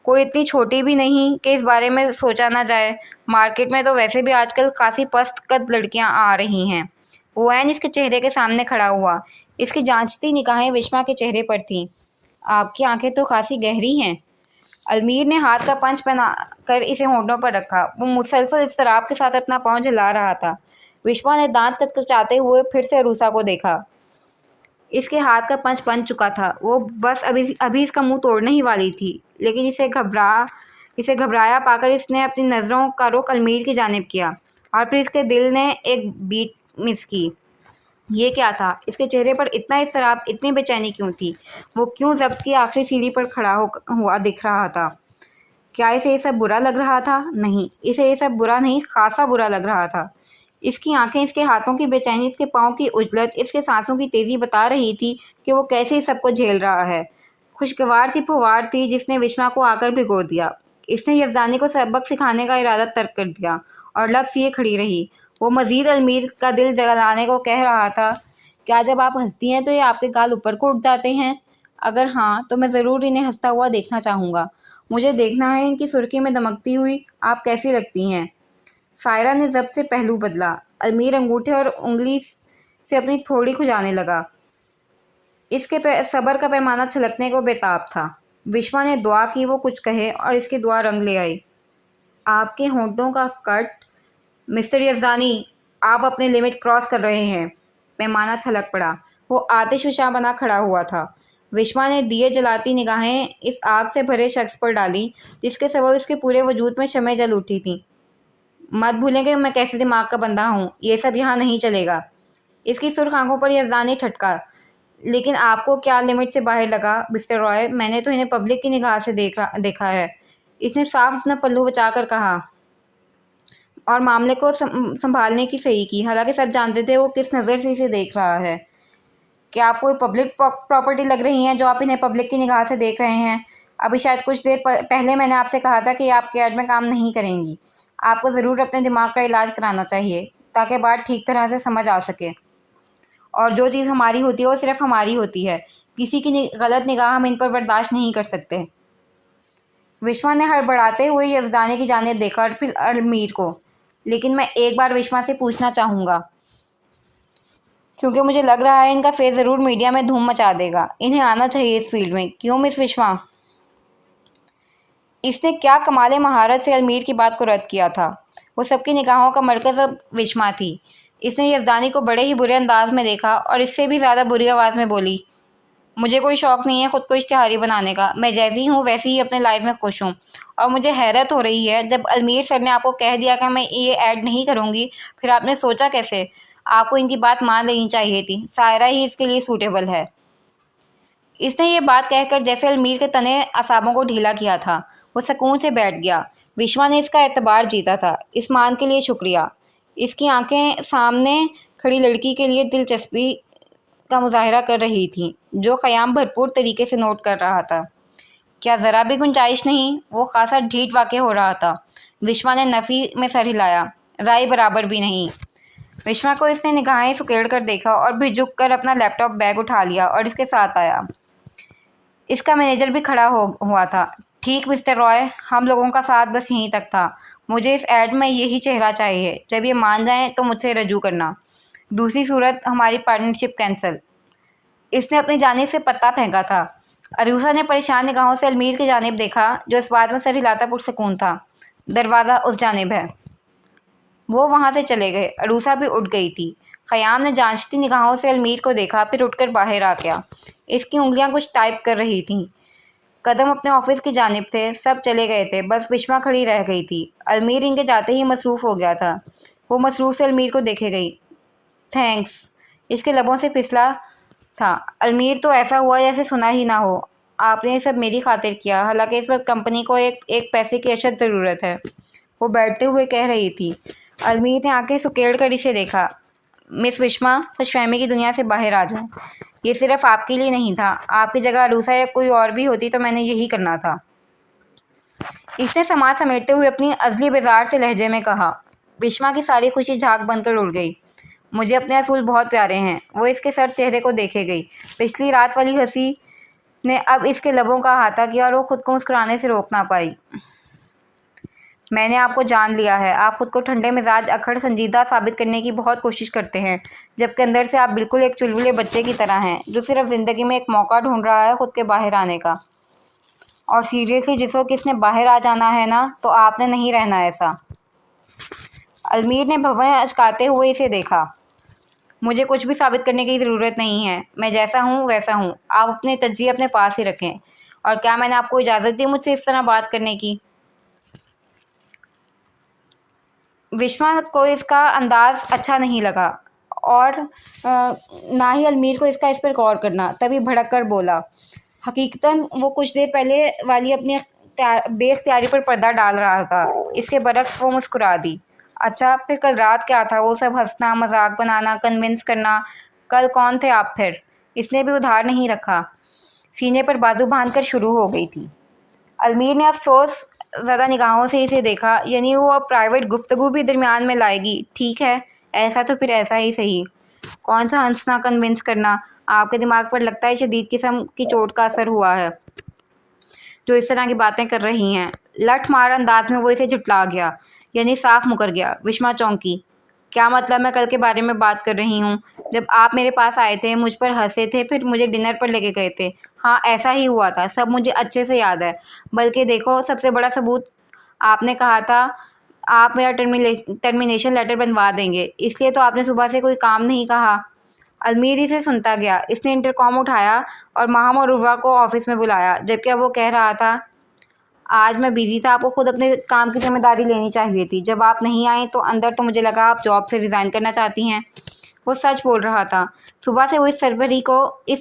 कोई इतनी छोटी भी नहीं कि इस बारे में सोचा ना जाए। मार्केट में तो वैसे भी आजकल खासी पस्त कद लड़कियां आ रही हैं। वो ऐन इसके चेहरे के सामने खड़ा हुआ। इसकी जांचती निगाहें विश्वा के चेहरे पर थीं। आपकी आंखें तो खासी गहरी हैं। अलमीर ने हाथ का पंच बना कर इसे होंठों पर रखा। वो मुसलसल इज़्तिराब के साथ अपना पाँव हिला रहा था। विश्वा ने दांत कचकचाते हुए फिर से अरूसा को देखा। इसके हाथ का पंच बन चुका था। वो बस अभी इसका मुंह तोड़ने ही वाली थी, लेकिन इसे घबराया पाकर इसने अपनी नज़रों का रुख अलमीर की जानिब किया और फिर इसके दिल ने एक बीट मिस की। ये क्या था? इसके चेहरे पर इतना इज़्तिराब, इतनी बेचैनी क्यों थी? वो क्यों ज़ब्त की आखिरी सीढ़ी पर खड़ा हुआ दिख रहा था? क्या इसे ये सब बुरा लग रहा था? नहीं, इसे ये सब बुरा नहीं, खासा बुरा लग रहा था। इसकी आंखें, इसके हाथों की बेचैनी, इसके पाँव की उजलत, इसके सांसों की तेज़ी बता रही थी कि वो कैसे इस सबको झेल रहा है। खुशगवार सी फुहार थी जिसने विश्वा को आकर भिगो दिया। इसने यज़दानी को सबक सिखाने का इरादा तर्क कर दिया और लब सिए खड़ी रही। वो मज़ीद अलमीर का दिल जलाने को कह रहा था। क्या जब आप हंसती हैं तो ये आपके गाल ऊपर को उठ जाते हैं? अगर हाँ, तो मैं ज़रूर इन्हें हंसता हुआ देखना चाहूँगा। मुझे देखना है इनकी सुर्खी में दमकती हुई आप कैसी लगती हैं। सायरा ने ज़ब्त से पहलू बदला। अलमीर अंगूठे और उंगली से अपनी थोड़ी खुजाने लगा। इसके सब्र का पैमाना छलकने को बेताब था। विश्वा ने दुआ की वो कुछ कहे और इसकी दुआ रंग ले आई। आपके होंठों का कट, मिस्टर यज़दानी, आप अपने लिमिट क्रॉस कर रहे हैं। पैमाना छलक पड़ा। वो आतिशफ़िशां बना खड़ा हुआ था। विश्वा ने दिए जलाती निगाहें इस आग से भरे शख्स पर डाली, जिसके सबब इसके पूरे वजूद में शमएं जल उठी थीं। मत भूलें कि मैं कैसे दिमाग का बंदा हूँ, ये सब यहाँ नहीं चलेगा। इसकी सुर्ख आंखों पर यज़दान ने ठटका। लेकिन आपको क्या लिमिट से बाहर लगा मिस्टर रॉय? मैंने तो इन्हें पब्लिक की निगाह से देखा है। इसने साफ अपना पल्लू बचाकर कहा और मामले को संभालने की सही की। हालांकि सब जानते थे वो किस नज़र से इसे देख रहा है। क्या आप कोई पब्लिक प्रॉपर्टी लग रही हैं जो आप इन्हें पब्लिक की निगाह से देख रहे हैं? अभी शायद कुछ देर पहले मैंने आपसे कहा था कि आपके ऐड में काम नहीं करेंगी। आपको ज़रूर अपने दिमाग का इलाज कराना चाहिए ताकि बात ठीक तरह से समझ आ सके। और जो चीज़ हमारी होती है वो सिर्फ हमारी होती है। किसी की गलत निगाह हम इन पर बर्दाश्त नहीं कर सकते। विश्वा ने हड़बड़ाते हुए यज़दानी की जानिब देखा और फिर अलमीर को। लेकिन मैं एक बार विश्वा से पूछना चाहूँगा, क्योंकि मुझे लग रहा है इनका फेस ज़रूर मीडिया में धूम मचा देगा। इन्हें आना चाहिए इस फील्ड में। क्यों मिस विश्वा? इसने क्या कमाल महारत से अलमीर की बात को रद्द किया था। वो सबकी निगाहों का मरकज़ अब विश्वा थी। इसने यज़दानी को बड़े ही बुरे अंदाज में देखा और इससे भी ज़्यादा बुरी आवाज़ में बोली, मुझे कोई शौक़ नहीं है ख़ुद को इश्तिहारी बनाने का। मैं जैसी हूँ वैसी ही अपने लाइफ में खुश हूँ। और मुझे हैरत हो रही है, जब अलमीर सर ने आपको कह दिया कि मैं ये ऐड नहीं करूँगी, फिर आपने सोचा कैसे? आपको इनकी बात मान लेनी चाहिए थी। सायरा ही इसके लिए सूटेबल है। इसने ये बात कहकर जैसे अलमीर के तने असाबों को ढीला किया था, वो सुकून से बैठ गया। विश्वा ने इसका एतबार जीता था। इस मान के लिए शुक्रिया। इसकी आंखें सामने खड़ी लड़की के लिए दिलचस्पी का मुजाहरा कर रही थी, जो क़याम भरपूर तरीके से नोट कर रहा था। क्या ज़रा भी गुंजाइश नहीं? वो खासा ढीठ वाक़ई हो रहा था। विश्वा ने नफ़ी में सर हिलाया। राय बराबर भी नहीं। विश्वा को इसने निगाहें सुकेड़ कर देखा और फिर झुक कर अपना लैपटॉप बैग उठा लिया और इसके साथ आया। इसका मैनेजर भी खड़ा हुआ था। ठीक मिस्टर रॉय, हम लोगों का साथ बस यहीं तक था। मुझे इस ऐड में यही चेहरा चाहिए। जब ये मान जाएं तो मुझसे रजू करना, दूसरी सूरत हमारी पार्टनरशिप कैंसिल। इसने अपनी जानिब से पत्ता फेंका था। अरूसा ने परेशान निगाहों से अलमीर की जानिब देखा, जो इस बात में सर हिलाता पुरसकून था। दरवाज़ा उस जानिब है। वो वहाँ से चले गए। अरूसा भी उठ गई थी। ख़याम ने जांचती निगाहों से अलमीर को देखा, फिर उठकर बाहर आ गया। इसकी उंगलियां कुछ टाइप कर रही थीं। कदम अपने ऑफिस की जानिब थे। सब चले गए थे, बस विश्वा खड़ी रह गई थी। अलमीर इनके जाते ही मसरूफ़ हो गया था। वो मसरूफ़ से अलमीर को देखे गई। थैंक्स, इसके लबों से फिसला था। अलमीर तो ऐसा हुआ जैसे सुना ही ना हो। आपने ये सब मेरी खातिर किया, हालांकि इस वक्त कंपनी को एक पैसे की अशद ज़रूरत है। वो बैठते हुए कह रही थी। अलमीर ने आंखें सुकेड़ कर इसे देखा। मिस विश्वा, खुशफहमी की दुनिया से बाहर आ जाएं। ये सिर्फ आपके लिए नहीं था। आपकी जगह अरूसा या कोई और भी होती तो मैंने यही करना था। इसने समाज समेटते हुए अपनी अजली बेजार से लहजे में कहा। विश्वा की सारी खुशी झाग बनकर उड़ गई। मुझे अपने असूल बहुत प्यारे हैं। वो इसके सर चेहरे को देखे गई। पिछली रात वाली हंसी ने अब इसके लबों का अहाता किया और वो खुद को मुस्कुराने से रोक ना पाई। मैंने आपको जान लिया है। आप खुद को ठंडे मिजाज, अक्खड़, संजीदा साबित करने की बहुत कोशिश करते हैं, जबकि अंदर से आप बिल्कुल एक चुलबुले बच्चे की तरह हैं, जो सिर्फ ज़िंदगी में एक मौका ढूंढ रहा है खुद के बाहर आने का। और सीरियसली, जिस वक्त किसने बाहर आ जाना है ना, तो आपने नहीं रहना ऐसा। अलमीर ने भवें अचकाते हुए इसे देखा। मुझे कुछ भी साबित करने की ज़रूरत नहीं है। मैं जैसा हूँ वैसा हूँ। आप अपने तजज़िये अपने पास ही रखें। और क्या मैंने आपको इजाज़त दी मुझसे इस तरह बात करने की? विश्वा को इसका अंदाज़ अच्छा नहीं लगा और ना ही अलमीर को इस पर गौर करना। तभी भड़क कर बोला, हकीकतन वो कुछ देर पहले वाली अपनी बेख्तियारी पर पर्दा डाल रहा था। इसके बरक्स वो मुस्कुरा दी। अच्छा, फिर कल रात क्या था? वो सब हंसना, मजाक बनाना, कन्विंस करना। कल कौन थे आप फिर? इसने भी उधार नहीं रखा। सीने पर बाजू बांधकर शुरू हो गई थी। अलमीर ने अफसोस ज़्यादा निगाहों से इसे देखा। यानी वो अब प्राइवेट गुफ्तगू भी दरमियान में लाएगी। ठीक है, ऐसा तो फिर ऐसा ही सही। कौन सा हंसना, कन्विंस करना? आपके दिमाग पर लगता है शदीद किस्म की चोट का असर हुआ है, जो इस तरह की बातें कर रही हैं। लठ मार अंदाज में वो इसे झुटला गया, यानी साफ मुकर गया। विश्वा चौंकी। क्या मतलब? मैं कल के बारे में बात कर रही हूँ, जब आप मेरे पास आए थे, मुझ पर हंसे थे, फिर मुझे डिनर पर लेके गए थे। हाँ, ऐसा ही हुआ था। सब मुझे अच्छे से याद है। बल्कि देखो, सबसे बड़ा सबूत, आपने कहा था आप मेरा टर्मिनेशन लेटर बनवा देंगे, इसलिए तो आपने सुबह से कोई काम नहीं कहा। अलमीर से सुनता गया। इसने इंटरकॉम उठाया और माहम और उर्वा को ऑफिस में बुलाया, जबकि अब वो कह रहा था, आज मैं बिज़ी था, आपको खुद अपने काम की ज़िम्मेदारी लेनी चाहिए थी। जब आप नहीं आए तो अंदर तो मुझे लगा आप जॉब से रिज़ाइन करना चाहती हैं। वो सच बोल रहा था। सुबह से वो इस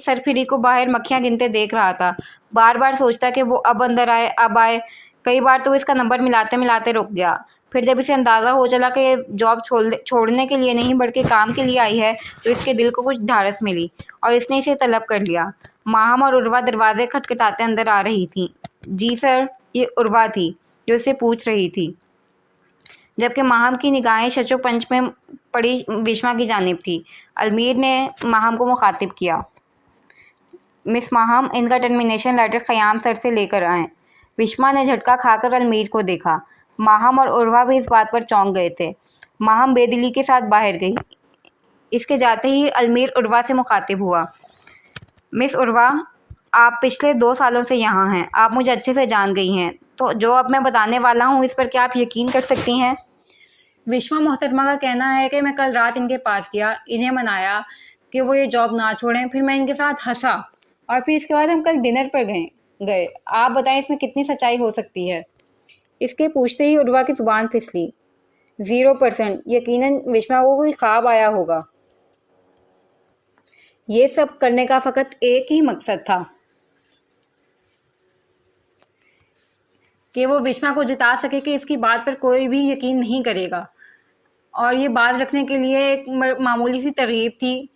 सरफिरी को बाहर मक्खियाँ गिनते देख रहा था। बार-बार सोचता कि वो अब अंदर आए, अब आए। कई बार तो वो इसका नंबर मिलाते-मिलाते रुक गया। फिर जब इसे अंदाज़ा हो चला कि ये जॉब छोड़ने के लिए नहीं बल्कि काम के लिए आई है, तो इसके दिल को कुछ ढाढ़स मिली और इसने इसे तलब कर लिया। माहम और उर्वा दरवाज़े खटखटाते अंदर आ रही थीं। जी सर, ये उर्वा थी जो इससे पूछ रही थी, जबकि माहम की निगाहें शशोपंच में पड़ी विश्वा की जानिब थी। अलमीर ने माहम को मुखातिब किया। मिस माहम, इनका टर्मिनेशन लेटर ख़याम सर से लेकर आएँ। विश्वा ने झटका खाकर अलमीर को देखा। माहम और उर्वा भी इस बात पर चौंक गए थे। माहम बेदिली के साथ बाहर गई। इसके जाते ही अलमीर उर्वा से मुखातिब हुआ। मिस उर्वा, आप पिछले 2 सालों से यहाँ हैं। आप मुझे अच्छे से जान गई हैं। तो जो अब मैं बताने वाला हूँ इस पर क्या आप यकीन कर सकती हैं? विश्वा मोहतरमा का कहना है कि मैं कल रात इनके पास गया, इन्हें मनाया कि वो ये जॉब ना छोड़ें, फिर मैं इनके साथ हंसा और फिर इसके बाद हम कल डिनर पर गए। आप बताएं इसमें कितनी सच्चाई हो सकती है? इसके पूछते ही उर्वा की ज़ुबान फिसली। 0%। यकीनन विश्वा को कोई ख्वाब आया होगा। ये सब करने का फ़कत एक ही मकसद था कि वो विश्वा को जिता सके कि इसकी बात पर कोई भी यकीन नहीं करेगा। और ये बात रखने के लिए एक मामूली सी तरगीब थी।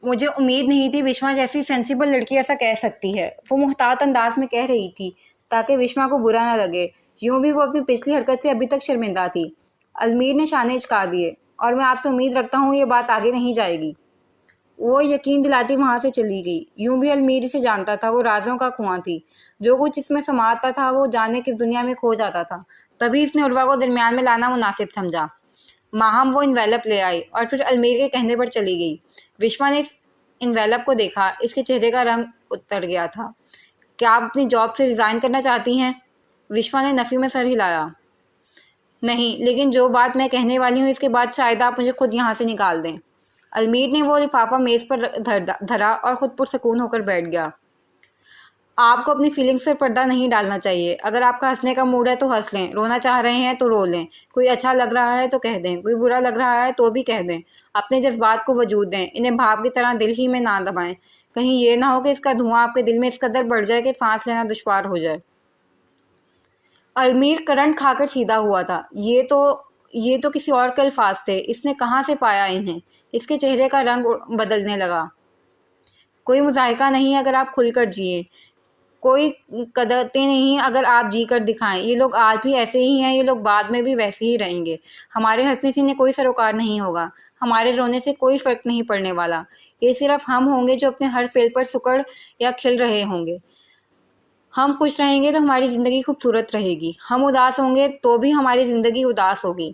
मुझे उम्मीद नहीं थी विश्वा जैसी सेंसिबल लड़की ऐसा कह सकती है। वो मुहतात अंदाज में कह रही थी ताकि विश्वा को बुरा ना लगे। यूँ भी वो अपनी पिछली हरकत से अभी तक शर्मिंदा थी। अलमीर ने शाने झुका दिए। और मैं आपसे उम्मीद रखता हूँ ये बात आगे नहीं जाएगी। वो यकीन दिलाती वहाँ से चली गई। यूँ भी अलमीर इसे जानता था, वो राज़ों का कुआं थी। जो कुछ इसमें समाता था वो जाने किस दुनिया में खो जाता था। तभी इसने उर्वा को दरमियान में लाना मुनासिब समझा। माहम वो इन्वेलप ले आई और फिर अलमीर के कहने पर चली गई। विश्वा ने इस इन्वेलप को देखा। इसके चेहरे का रंग उतर गया था। क्या आप अपनी जॉब से रिज़ाइन करना चाहती हैं? विश्वा ने नफ़ी में सर हिलाया। नहीं, लेकिन जो बात मैं कहने वाली हूँ इसके बाद शायद आप मुझे खुद यहाँ से निकाल दें। अलमीर ने वो लिफाफा मेज़ पर धरा और ख़ुद पुरसकून होकर बैठ गया। आपको अपनी फीलिंग्स पर पर्दा नहीं डालना चाहिए। अगर आपका हंसने का मूड है तो हंस लें, रोना चाह रहे हैं तो रो लें, कोई अच्छा लग रहा है तो कह दें, कोई बुरा लग रहा है तो भी कह दें। अपने जज्बात को वजूद दें, इन्हें भाप की तरह दिल ही में ना दबाएं। कहीं ये ना हो कि इसका धुआं आपके दिल में इस कदर बढ़ जाए कि सांस लेना दुश्वार हो जाए। अलमीर करंट खाकर सीधा हुआ था। ये तो किसी और के अल्फाज थे। इसने कहाँ से पाया इन्हें? इसके चेहरे का रंग बदलने लगा। कोई मुज़ाहिका नहीं अगर आप खुलकर जिए, कोई कदरते नहीं अगर आप जी कर दिखाएं। ये लोग आज भी ऐसे ही हैं, ये लोग बाद में भी वैसे ही रहेंगे। हमारे हंसने से इन्हें कोई सरोकार नहीं होगा, हमारे रोने से कोई फ़र्क नहीं पड़ने वाला। ये सिर्फ हम होंगे जो अपने हर फेल पर सुकड़ या खिल रहे होंगे। हम खुश रहेंगे तो हमारी ज़िंदगी खूबसूरत रहेगी, हम उदास होंगे तो भी हमारी ज़िंदगी उदास होगी।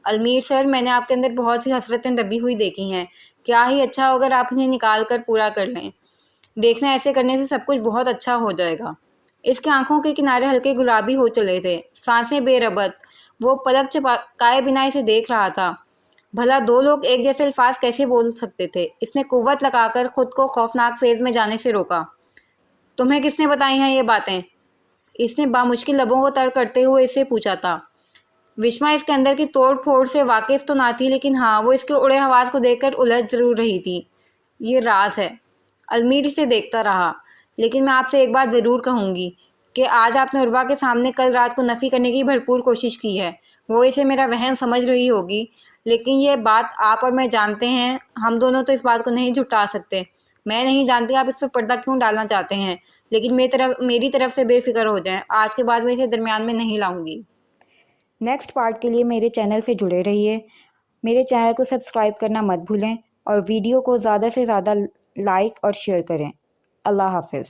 अलमीर सर, मैंने आपके अंदर बहुत सी हसरतें दबी हुई देखी हैं। क्या ही अच्छा हो अगर आप इन्हें निकाल कर पूरा कर लें। देखना, ऐसे करने से सब कुछ बहुत अच्छा हो जाएगा। इसके आंखों के किनारे हल्के गुलाबी हो चले थे, सांसें बेरबत। वो पलक झपकाए बिना इसे देख रहा था। भला 2 लोग एक जैसे अल्फाज कैसे बोल सकते थे? इसने कुव्वत लगाकर खुद को खौफनाक फेज में जाने से रोका। तुम्हें किसने बताई हैं ये बातें? इसने बामुश्किल लबों को तर करते हुए इससे पूछा था। विश्वा इसके अंदर की तोड़ फोड़ से वाकिफ तो ना थी, लेकिन हाँ, वो इसके उड़े हवास को देखकर उलझ जरूर रही थी। ये राज है। अलमीर इसे देखता रहा। लेकिन मैं आपसे एक बात ज़रूर कहूँगी कि आज आपने उर्वा के सामने कल रात को नफ़ी करने की भरपूर कोशिश की है। वो इसे मेरा वहम समझ रही होगी, लेकिन ये बात आप और मैं जानते हैं। हम दोनों तो इस बात को नहीं झुठला सकते। मैं नहीं जानती आप इस पर पर्दा क्यों डालना चाहते हैं, लेकिन मेरी तरफ से बेफिक्र हो जाएं। आज के बाद मैं इसे दरमियान में नहीं लाऊंगी। नेक्स्ट पार्ट के लिए मेरे चैनल से जुड़े रहिए। मेरे चैनल को सब्सक्राइब करना मत भूलें और वीडियो को ज़्यादा से ज़्यादा लाइक और शेयर करें। अल्लाह हाफ़िज़।